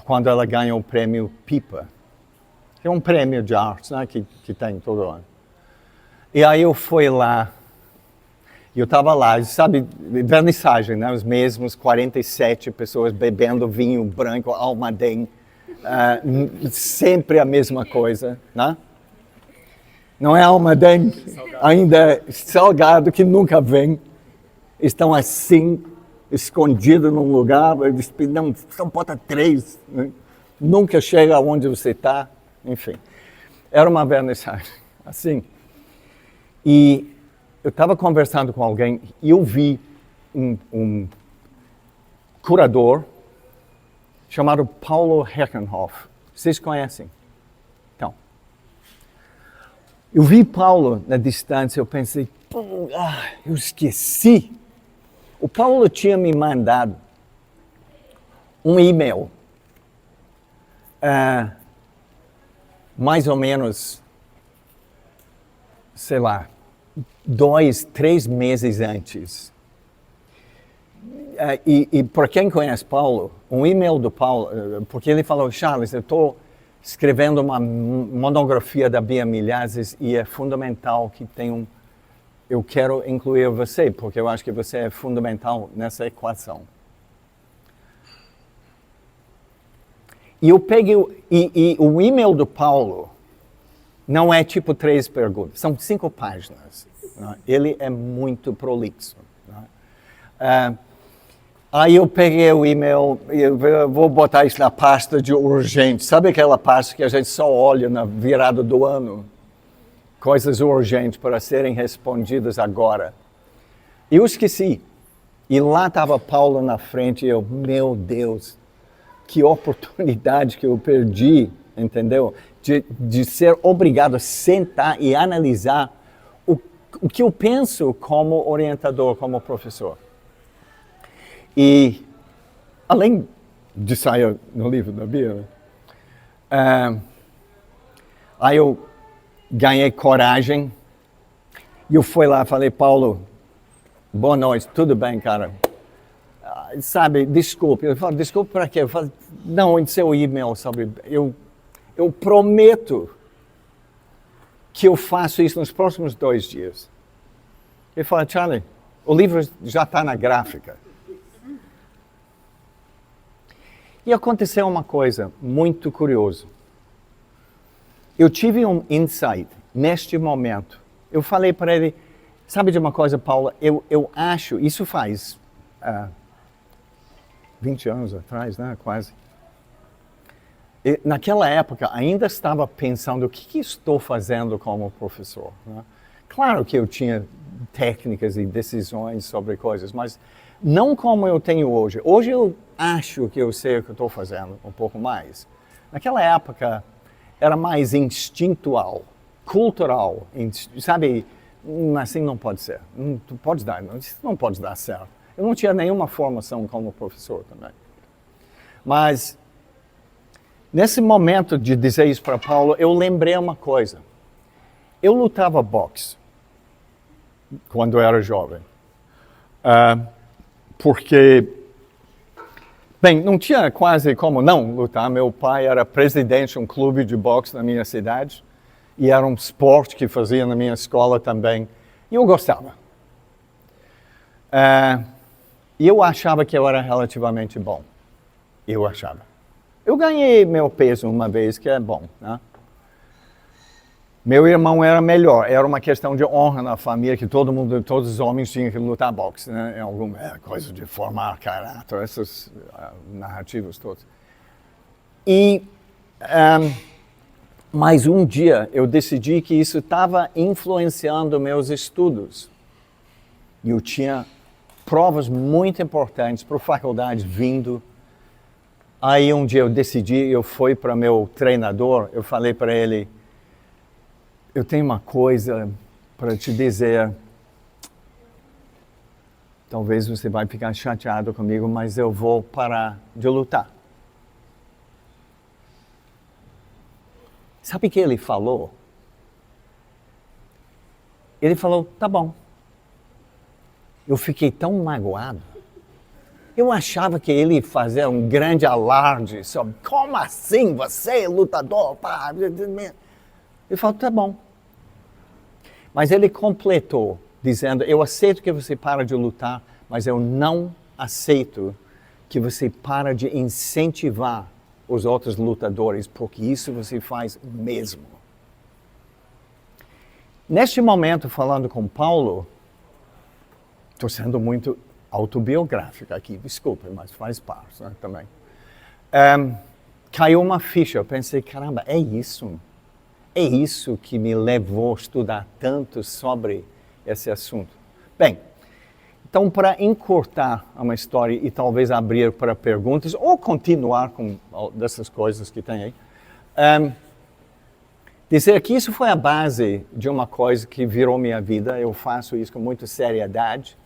quando ela ganhou o prêmio PIPA, que é um prêmio de artes, né, que tem todo ano. E aí eu fui lá, e eu estava lá, sabe, vernissagem, né, os mesmos 47 pessoas bebendo vinho branco, Almaden, sempre a mesma coisa, né? Não é Almaden, ainda é salgado que nunca vem. Estão assim, escondidos num lugar, não, só bota 3, né? Nunca chega aonde você está, enfim. Era uma vernissagem, assim. E eu estava conversando com alguém e eu vi um curador chamado Paulo Herkenhoff. Vocês conhecem? Então, eu vi Paulo na distância, eu pensei, eu esqueci. O Paulo tinha me mandado um e-mail, mais ou menos sei lá, 2, 3 meses antes. E para quem conhece Paulo, um e-mail do Paulo, porque ele falou, Charles, eu estou escrevendo uma monografia da Bia Milhazes e é fundamental que eu quero incluir você, porque eu acho que você é fundamental nessa equação. E eu peguei, e o e-mail do Paulo não é tipo 3 perguntas, são 5 páginas. Né? Ele é muito prolixo. Né? Aí eu peguei o e-mail, eu vou botar isso na pasta de urgente. Sabe aquela pasta que a gente só olha na virada do ano? Coisas urgentes para serem respondidas agora. E eu esqueci. E lá estava Paulo na frente e eu, meu Deus, que oportunidade que eu perdi, entendeu? De ser obrigado a sentar e analisar o que eu penso como orientador, como professor. E, além de sair no livro da Bia, aí eu ganhei coragem e eu fui lá e falei, Paulo, boa noite, tudo bem, cara? Sabe, desculpe. Eu falo, desculpe para quê? Eu falo, não, em seu e-mail sobre... Eu prometo que eu faço isso nos próximos 2 dias. Ele fala, Charlie, o livro já está na gráfica. E aconteceu uma coisa muito curiosa. Eu tive um insight neste momento. Eu falei para ele, sabe de uma coisa, Paula? Eu acho, isso faz 20 anos atrás, né? Quase. E, naquela época, ainda estava pensando o que estou fazendo como professor. Né? Claro que eu tinha técnicas e decisões sobre coisas, mas não como eu tenho hoje. Hoje eu acho que eu sei o que eu estou fazendo um pouco mais. Naquela época era mais instintual, cultural, sabe? Assim não pode ser. Não pode dar certo. Eu não tinha nenhuma formação como professor também. Mas nesse momento de dizer isso para Paulo, eu lembrei uma coisa. Eu lutava boxe quando eu era jovem. Porque, bem, não tinha quase como não lutar. Meu pai era presidente de um clube de boxe na minha cidade e era um esporte que fazia na minha escola também. E eu gostava. E eu achava que eu era relativamente bom. Eu achava. Eu ganhei meu peso uma vez, que é bom, né? Meu irmão era melhor, era uma questão de honra na família, que todos os homens tinham que lutar boxe, né? Alguma coisa de formar caráter, essas narrativas todas. E, mas um dia eu decidi que isso estava influenciando meus estudos. E eu tinha provas muito importantes para a faculdade vindo. Aí um dia eu decidi, eu fui para meu treinador, eu falei para ele, eu tenho uma coisa para te dizer, talvez você vai ficar chateado comigo, mas eu vou parar de lutar. Sabe o que ele falou? Ele falou, tá bom. Eu fiquei tão magoado. Eu achava que ele ia fazer um grande alarde sobre como assim você é lutador? Ele falou, tá bom. Mas ele completou, dizendo, eu aceito que você para de lutar, mas eu não aceito que você para de incentivar os outros lutadores, porque isso você faz mesmo. Neste momento, falando com Paulo, estou sendo muito autobiográfica aqui, desculpe, mas faz parte, né, também. Caiu uma ficha, eu pensei, caramba, é isso que me levou a estudar tanto sobre esse assunto. Bem, então para encurtar uma história e talvez abrir para perguntas, ou continuar com dessas coisas que tem aí, dizer que isso foi a base de uma coisa que virou minha vida, eu faço isso com muita seriedade,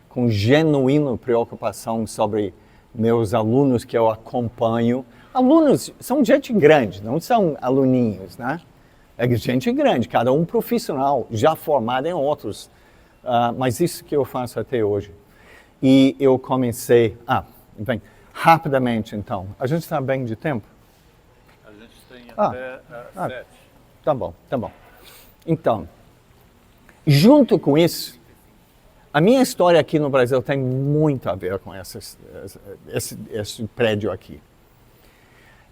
com genuína preocupação sobre meus alunos que eu acompanho. Alunos são gente grande, não são aluninhos, né? É gente grande, cada um profissional, já formado em outros. Mas isso que eu faço até hoje. E eu comecei... bem, rapidamente então. A gente está bem de tempo? A gente tem até 7. Tá bom. Então, junto com isso, a minha história aqui no Brasil tem muito a ver com esse prédio aqui.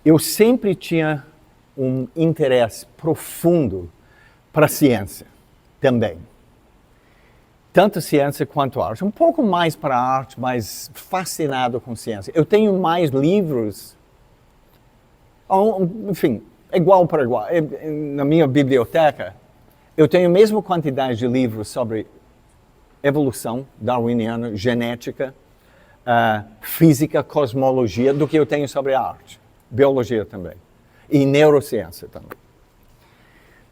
Eu sempre tinha um interesse profundo para a ciência também. Tanto ciência quanto arte. Um pouco mais para a arte, mas fascinado com ciência. Eu tenho mais livros, enfim, igual para igual. Na minha biblioteca, eu tenho a mesma quantidade de livros sobre evolução darwiniana, genética, física, cosmologia, do que eu tenho sobre a arte. Biologia também. E neurociência também.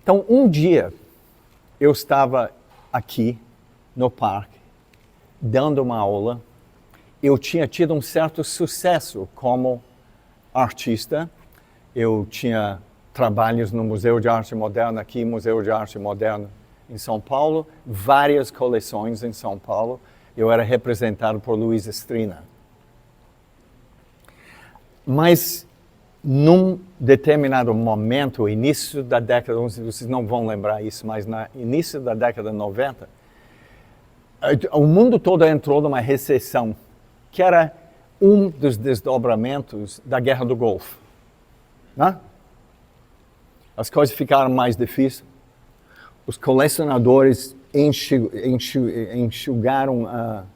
Então, um dia, eu estava aqui, no parque, dando uma aula. Eu tinha tido um certo sucesso como artista. Eu tinha trabalhos no Museu de Arte Moderna aqui, Museu de Arte Moderna em São Paulo, várias coleções em São Paulo. Eu era representado por Luiz Estrina. Mas, num determinado momento, início da década, vocês não vão lembrar isso, mas no início da década de 90, o mundo todo entrou numa recessão, que era um dos desdobramentos da Guerra do Golfo. Né? As coisas ficaram mais difíceis. Os colecionadores enxugaram,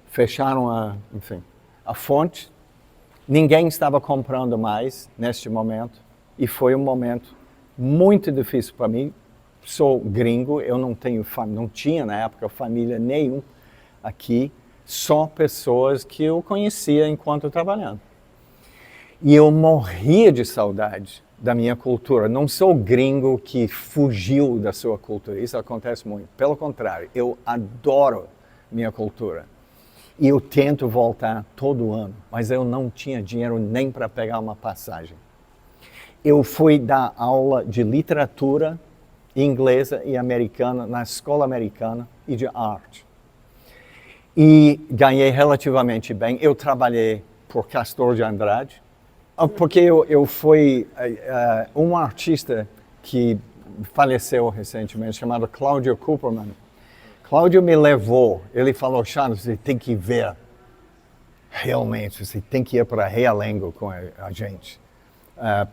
fecharam a fonte. Ninguém estava comprando mais neste momento. E foi um momento muito difícil para mim. Sou gringo, eu não tinha na época família nenhuma aqui, só pessoas que eu conhecia enquanto trabalhando. E eu morria de saudade da minha cultura. Não sou gringo que fugiu da sua cultura, isso acontece muito. Pelo contrário, eu adoro minha cultura. E eu tento voltar todo ano, mas eu não tinha dinheiro nem para pegar uma passagem. Eu fui dar aula de literatura inglesa e americana na escola americana e de arte. E ganhei relativamente bem. Eu trabalhei por Castor de Andrade, porque eu fui um artista que faleceu recentemente, chamado Cláudio Cooperman. Cláudio me levou, ele falou, Charles, você tem que ver, realmente, você tem que ir para Realengo com a gente,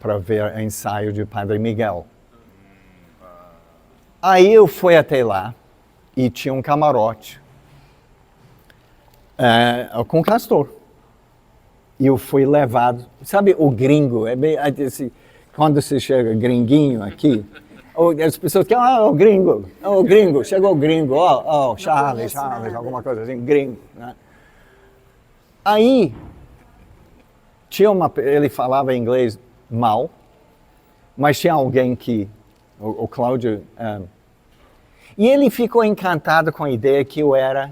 para ver o ensaio de Padre Miguel. Aí eu fui até lá e tinha um camarote com Castor. E eu fui levado. Sabe o gringo? Quando você chega gringuinho aqui, as pessoas que o gringo, chegou o gringo, Charles, alguma coisa assim, gringo. Né? Aí, ele falava inglês mal, mas tinha alguém que o Cláudio, e ele ficou encantado com a ideia que eu era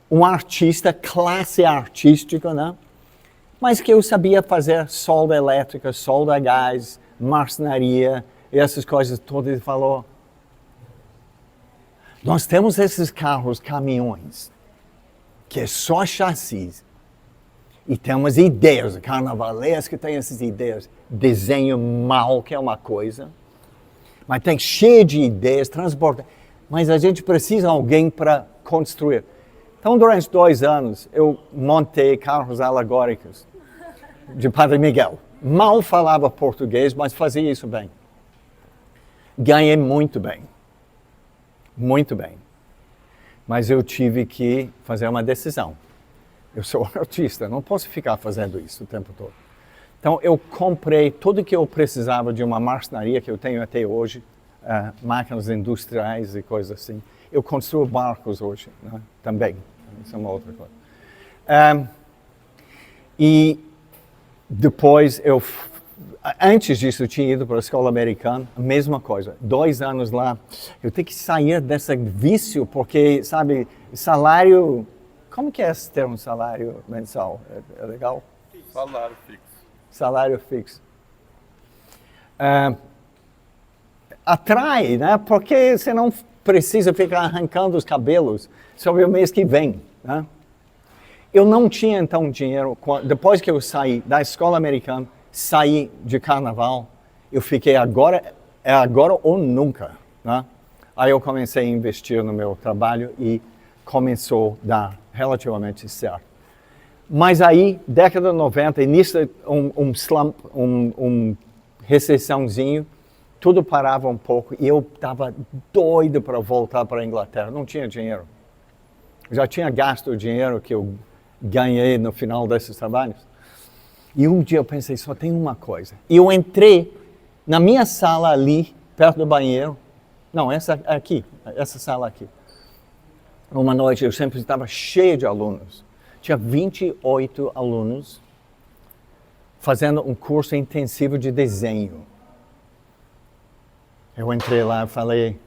um artista, classe artística, né? Mas que eu sabia fazer solda elétrica, solda a gás, marcenaria, e essas coisas todas. Ele falou, nós temos esses carros, caminhões, que é só chassis, e temos ideias, carnavalesco tem essas ideias, desenho mal, que é uma coisa, mas tem cheio de ideias, transporte. Mas a gente precisa de alguém para construir. Então, durante 2 anos, eu montei carros alegóricos de Padre Miguel. Mal falava português, mas fazia isso bem. Ganhei muito bem. Muito bem. Mas eu tive que fazer uma decisão. Eu sou artista, não posso ficar fazendo isso o tempo todo. Então, eu comprei tudo que eu precisava de uma marcenaria que eu tenho até hoje, máquinas industriais e coisas assim. Eu construo barcos hoje, né? Também. Isso é uma outra coisa. E depois, antes disso, eu tinha ido para a escola americana, a mesma coisa. 2 anos lá, eu tenho que sair desse vício, porque, sabe, salário... Como que é esse termo, salário mensal? É legal? Salário fixo. Salário fixo. atrai, né? Porque você não precisa ficar arrancando os cabelos sobre o mês que vem, né? Eu não tinha, então, dinheiro. Depois que eu saí da escola americana, saí de carnaval, eu fiquei agora ou nunca, né? Aí eu comecei a investir no meu trabalho e começou a dar relativamente certo. Mas aí, década de 90, início um slump, recessãozinho, tudo parava um pouco e eu estava doido para voltar para a Inglaterra. Não tinha dinheiro. Já tinha gasto o dinheiro que eu ganhei no final desses trabalhos. E um dia eu pensei, só tem uma coisa. E eu entrei na minha sala ali, perto do banheiro. Não, essa sala aqui. Uma noite eu sempre estava cheio de alunos. Tinha 28 alunos fazendo um curso intensivo de desenho. Eu entrei lá e falei,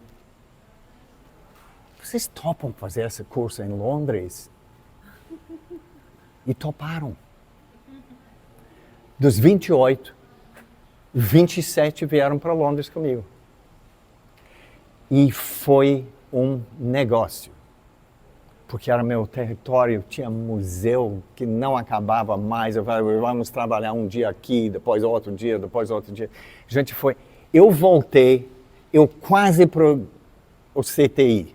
vocês topam fazer esse curso em Londres? E toparam. Dos 28, 27 vieram para Londres comigo. E foi um negócio. Porque era meu território, tinha museu que não acabava mais. Eu falei, vamos trabalhar um dia aqui, depois outro dia, depois outro dia. A gente foi. Eu voltei, eu quase para o CTI,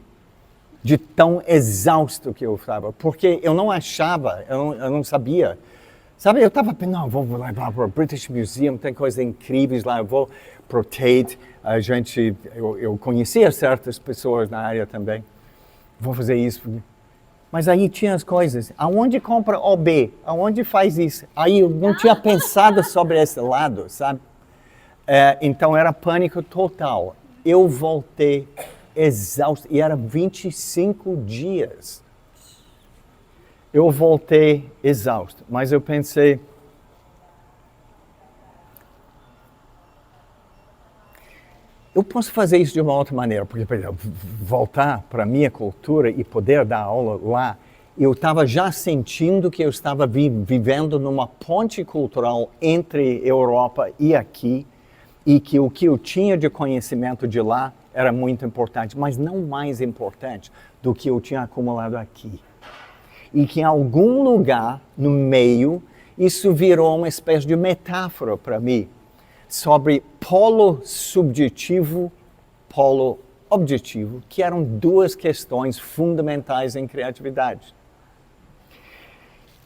de tão exausto que eu estava. Porque eu não achava, eu não sabia. Sabe, eu estava pensando, não, vou lá para o British Museum, tem coisas incríveis lá, eu vou para o Tate. Eu conhecia certas pessoas na área também. Vou fazer isso. Mas aí tinha as coisas, aonde compra OB? Aonde faz isso? Aí eu não tinha pensado sobre esse lado, sabe? Então era pânico total. Eu voltei exausto, e era 25 dias. Eu voltei exausto, mas eu pensei, eu posso fazer isso de uma outra maneira, porque, por exemplo, voltar para a minha cultura e poder dar aula lá, eu estava já sentindo que eu estava vivendo numa ponte cultural entre Europa e aqui, e que o que eu tinha de conhecimento de lá era muito importante, mas não mais importante do que eu tinha acumulado aqui. E que em algum lugar, no meio, isso virou uma espécie de metáfora para mim, sobre polo subjetivo, polo objetivo, que eram duas questões fundamentais em criatividade.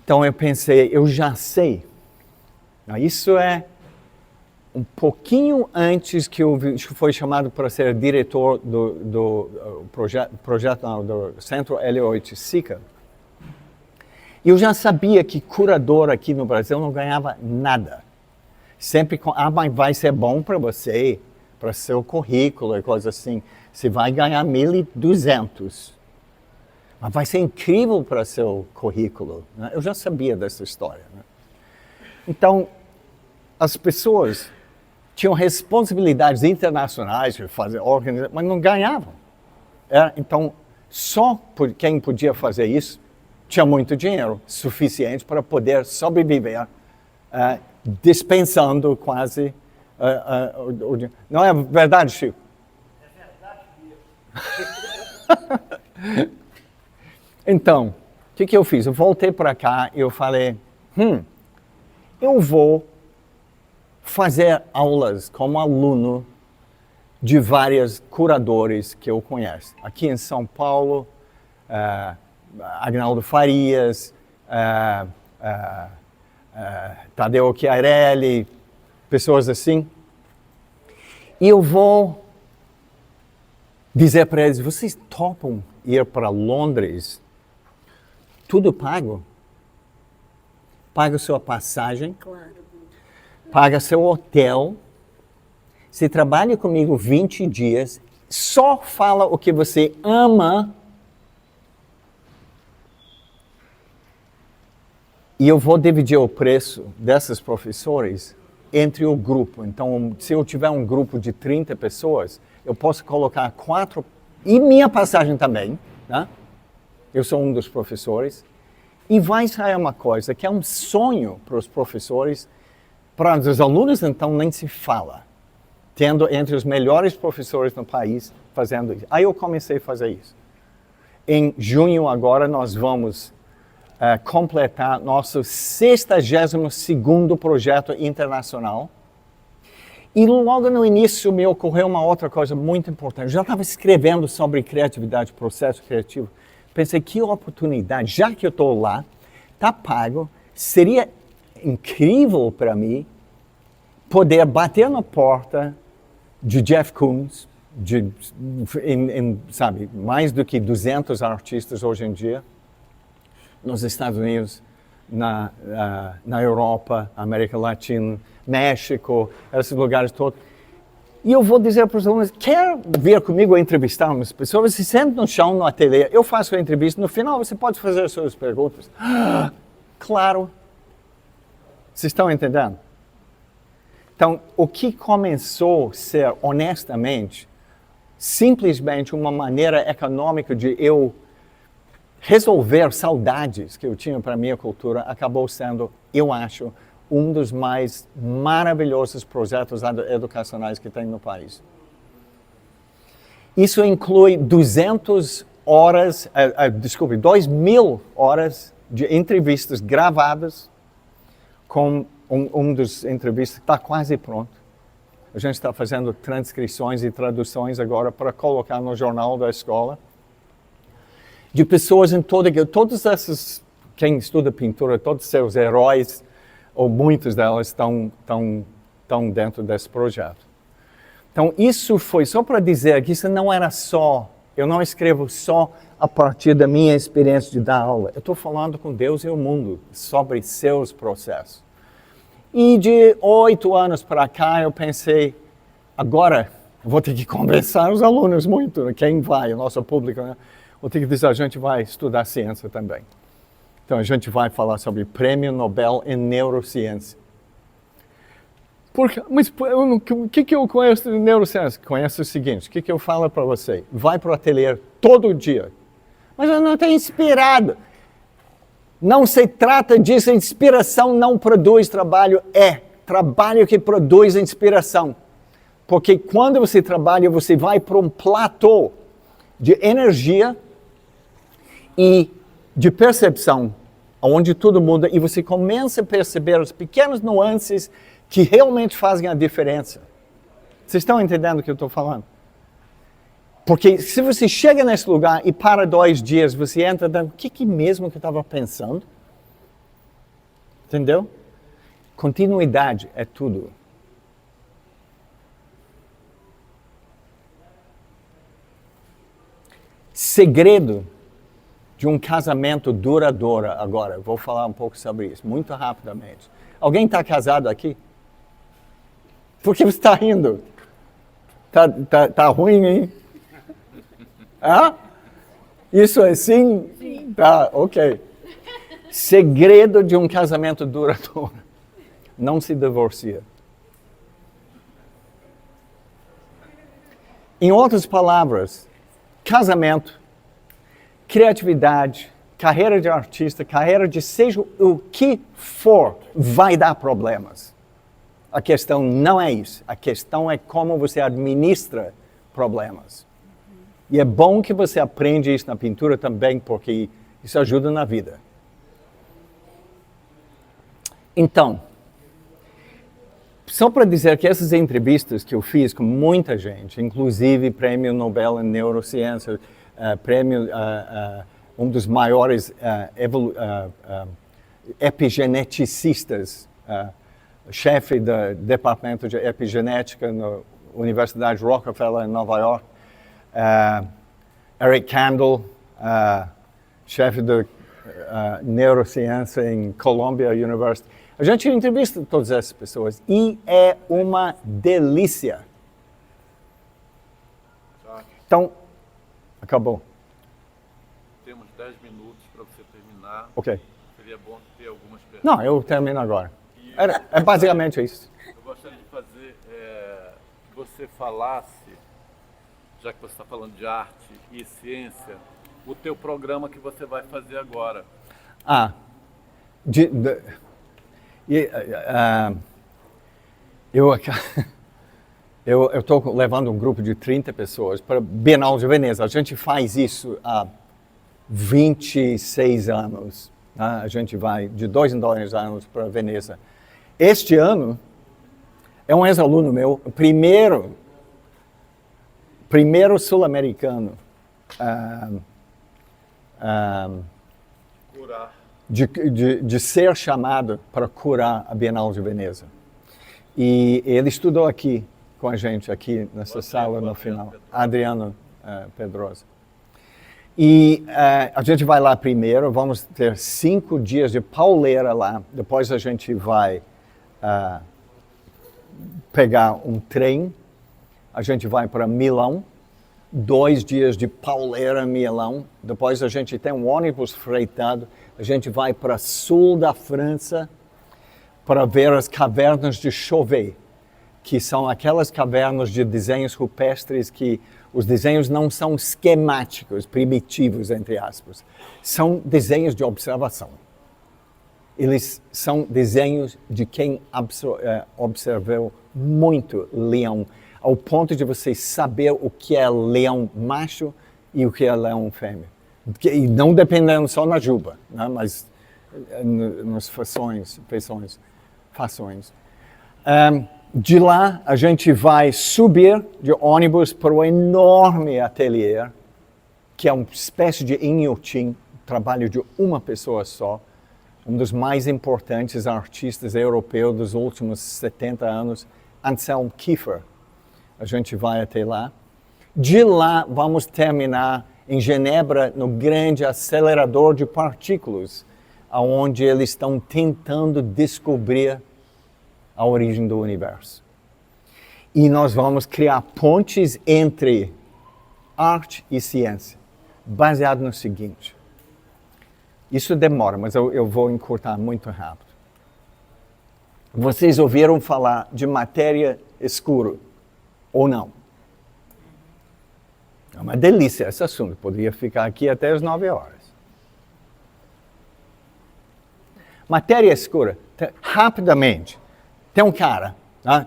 Então eu pensei, eu já sei. Isso é um pouquinho antes que eu fui chamado para ser diretor do Centro L8SICA. E eu já sabia que curador aqui no Brasil não ganhava nada. Sempre mas vai ser bom para você, para seu currículo e coisa assim. Você vai ganhar 1.200. Mas vai ser incrível para seu currículo, né? Eu já sabia dessa história, né? Então, as pessoas tinham responsabilidades internacionais de fazer organização, mas não ganhavam. Então, só quem podia fazer isso tinha muito dinheiro, suficiente para poder sobreviver, dispensando quase o dinheiro. Não é verdade, Chico? É verdade. Então, o que eu fiz? Eu voltei para cá e eu falei, eu vou fazer aulas como aluno de vários curadores que eu conheço. Aqui em São Paulo, Agnaldo Farias, Tadeu Chiarelli, pessoas assim. E eu vou dizer para eles, vocês topam ir para Londres? Tudo pago? Paga sua passagem, Claro. paga seu hotel. Você trabalha comigo 20 dias, só fala o que você ama. E eu vou dividir o preço desses professores entre o grupo. Então, se eu tiver um grupo de 30 pessoas, eu posso colocar 4, e minha passagem também, né? Eu sou um dos professores. E vai sair uma coisa que é um sonho para os professores, para os alunos, então, nem se fala. tendo entre os melhores professores no país fazendo isso. Aí eu comecei a fazer isso. Em junho agora nós vamos completar nosso 62º projeto internacional. E logo no início me ocorreu uma outra coisa muito importante. Eu já estava escrevendo sobre criatividade, processo criativo. Pensei, que oportunidade, já que eu estou lá, está pago, seria incrível para mim poder bater na porta de Jeff Koons, sabe, mais do que 200 artistas hoje em dia, nos Estados Unidos, na Europa, América Latina, México, esses lugares todos. E eu vou dizer para os alunos, quer vir comigo entrevistar umas pessoas? Você senta no chão, no ateliê, eu faço a entrevista, no final você pode fazer as suas perguntas. Claro. Vocês estão entendendo? Então, o que começou a ser, honestamente, simplesmente uma maneira econômica de eu resolver saudades que eu tinha para a minha cultura, acabou sendo, eu acho, um dos mais maravilhosos projetos educacionais que tem no país. Isso inclui 2.000 horas de entrevistas gravadas, com um dos entrevistas que está quase pronto. A gente está fazendo transcrições e traduções agora para colocar no jornal da escola. De pessoas em todas essas, quem estuda pintura, todos os seus heróis, ou muitas delas estão dentro desse projeto. Então, isso foi só para dizer que isso não era só, eu não escrevo só a partir da minha experiência de dar aula. Eu estou falando com Deus e o mundo sobre seus processos. E de 8 anos para cá, eu pensei, agora eu vou ter que conversar os alunos muito, quem vai, o nosso público, né? Vou ter que dizer, a gente vai estudar ciência também. Então, a gente vai falar sobre Prêmio Nobel em Neurociência. Mas o que eu conheço de neurociência? Conheço o seguinte, o que eu falo para você? Vai para o ateliê todo dia. Mas eu não estou inspirado. Não se trata disso, inspiração não produz trabalho, é trabalho que produz inspiração. Porque quando você trabalha, você vai para um platô de energia e de percepção, onde tudo muda, e você começa a perceber as pequenas nuances que realmente fazem a diferença. Vocês estão entendendo o que eu estou falando? Porque se você chega nesse lugar e para 2 dias, você entra dentro, o que mesmo que eu estava pensando? Entendeu? Continuidade é tudo. Segredo de um casamento duradouro agora. Vou falar um pouco sobre isso, muito rapidamente. Alguém está casado aqui? Por que você está rindo? Tá ruim, hein? Ah? Isso é sim? Sim. Tá, ok. Segredo de um casamento duradouro. Não se divorcia. Em outras palavras, casamento, criatividade, carreira de artista, carreira de seja o que for, vai dar problemas. A questão não é isso. A questão é como você administra problemas. E é bom que você aprende isso na pintura também, porque isso ajuda na vida. Então, só para dizer que essas entrevistas que eu fiz com muita gente, inclusive Prêmio Nobel em Neurociência, um dos maiores epigeneticistas, chefe do departamento de epigenética na Universidade Rockefeller em Nova York, Eric Kandel, chefe de neurociência em Columbia University. A gente entrevista todas essas pessoas e é uma delícia. Então, acabou. Temos 10 minutos para você terminar. Ok. Seria bom ter algumas perguntas. Não, eu termino agora. É basicamente isso. Eu gostaria de fazer que você falasse, já que você está falando de arte e ciência, o teu programa que você vai fazer agora. Eu estou levando um grupo de 30 pessoas para a Bienal de Veneza. A gente faz isso há 26 anos. Né? A gente vai de 2 em 2 anos para Veneza. Este ano, é um ex-aluno meu, o primeiro sul-americano de ser chamado para curar a Bienal de Veneza. E ele estudou aqui com a gente, aqui nessa sala no final. Adriano Pedrosa. E a gente vai lá primeiro, vamos ter 5 dias de pauleira lá. Depois a gente vai pegar um trem, a gente vai para Milão, 2 dias de pauleira em Milão. Depois a gente tem um ônibus freitado, a gente vai para sul da França para ver as cavernas de Chauvet, que são aquelas cavernas de desenhos rupestres que os desenhos não são esquemáticos, primitivos, entre aspas. São desenhos de observação. Eles são desenhos de quem observou muito leão, ao ponto de você saber o que é leão macho e o que é leão fêmea. E não dependendo só na juba, né? Mas nas fações. De lá, a gente vai subir de ônibus para o enorme ateliê, que é uma espécie de inhotim, trabalho de uma pessoa só, um dos mais importantes artistas europeus dos últimos 70 anos, Anselm Kiefer. A gente vai até lá. De lá, vamos terminar em Genebra, no grande acelerador de partículas, onde eles estão tentando descobrir a origem do universo. E nós vamos criar pontes entre arte e ciência, baseado no seguinte. Isso demora, mas eu vou encurtar muito rápido. Vocês ouviram falar de matéria escura, ou não? É uma delícia esse assunto, poderia ficar aqui até as 9 horas. Matéria escura, rapidamente.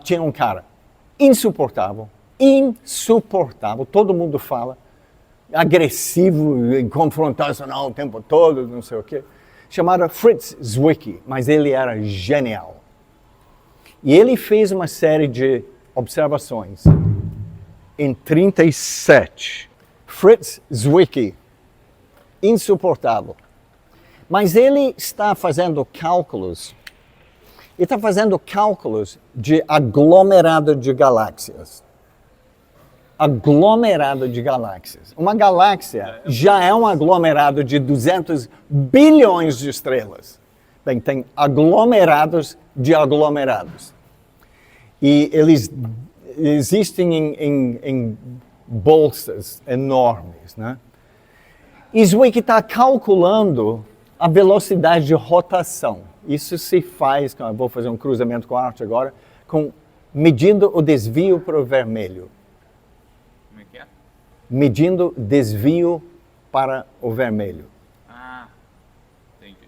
Tinha um cara insuportável, todo mundo fala, agressivo, confrontacional o tempo todo, não sei o quê, chamado Fritz Zwicky, mas ele era genial. E ele fez uma série de observações em 37. Fritz Zwicky, insuportável. Mas ele está fazendo cálculos. Ele está fazendo cálculos de aglomerado de galáxias. Aglomerado de galáxias. Uma galáxia já é um aglomerado de 200 bilhões de estrelas. Bem, tem aglomerados de aglomerados. E eles existem em bolsas enormes, né? E Zwicky está calculando a velocidade de rotação. Isso se faz, eu vou fazer um cruzamento com a arte agora, medindo o desvio para o vermelho. Como é que é? Medindo desvio para o vermelho. Ah, entendi.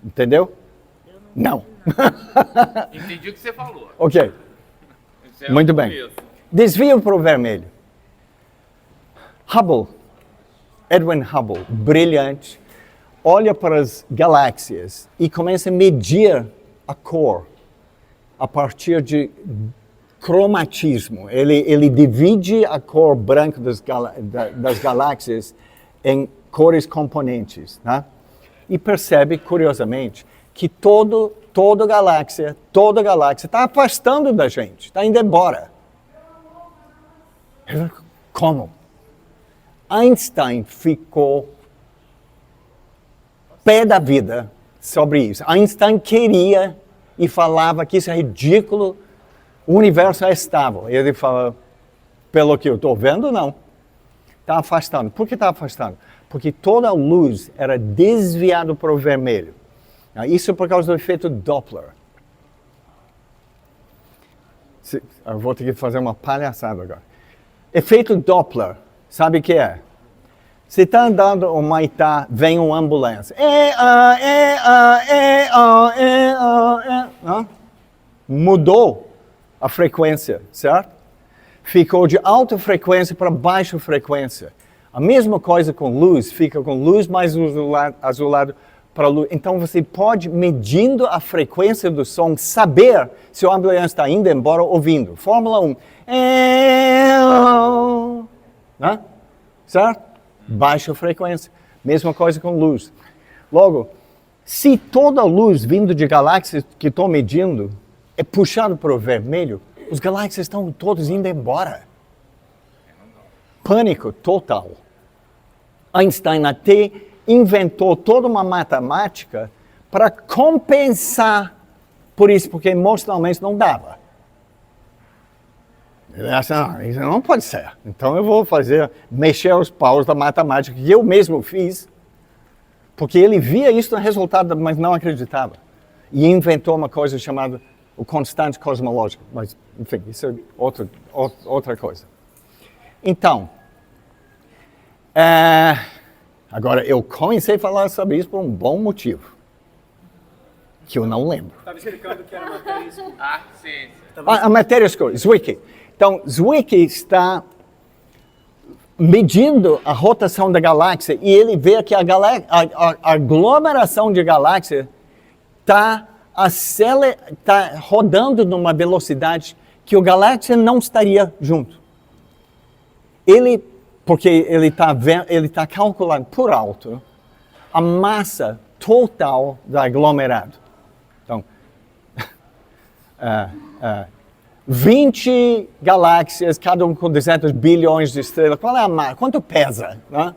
Entendeu? Não. Entendi o que você falou. Ok. Muito bem. Desvio para o vermelho. Edwin Hubble, brilhante, olha para as galáxias e começa a medir a cor a partir de cromatismo. Ele divide a cor branca das galáxias em cores componentes, né? E percebe, curiosamente, que toda galáxia está afastando da gente, está indo embora. Como? Einstein ficou pé da vida sobre isso. Einstein queria e falava que isso é ridículo, o universo é estável. Ele falou, pelo que eu estou vendo, não. Está afastando. Por que está afastando? Porque toda a luz era desviada para o vermelho. Isso é por causa do efeito Doppler. Eu vou ter que fazer uma palhaçada agora. Efeito Doppler, sabe o que é? Você está andando em Maitá, vem uma ambulância. Mudou a frequência, certo? ficou de alta frequência para baixa frequência. A mesma coisa com luz, fica com luz mais azulado para luz. Então você pode, medindo a frequência do som, saber se o ambulante está indo embora ouvindo. Fórmula 1. Né? Certo? Baixa frequência. Mesma coisa com luz. Logo, se toda a luz vindo de galáxias que estou medindo é puxada para o vermelho, os galáxias estão todos indo embora. Pânico total. Einstein até inventou toda uma matemática para compensar por isso, porque emocionalmente não dava. Ele acha, não, isso não pode ser. Então eu vou mexer os paus da matemática que eu mesmo fiz, porque ele via isso no resultado, mas não acreditava. E inventou uma coisa chamada o constante cosmológico. Mas, enfim, isso é outra coisa. Então, agora eu comecei a falar sobre isso por um bom motivo, que eu não lembro. Estava explicando que era matéria escura. Arte e ciência. A matéria escura, Zwicky. Então, Zwicky está medindo a rotação da galáxia e ele vê que a aglomeração de galáxias está rodando numa velocidade que a galáxia não estaria junto. Porque ele está calculando por alto a massa total do aglomerado. Então, 20 galáxias, cada um com 200 bilhões de estrelas. Qual é a massa? Quanto pesa? Né?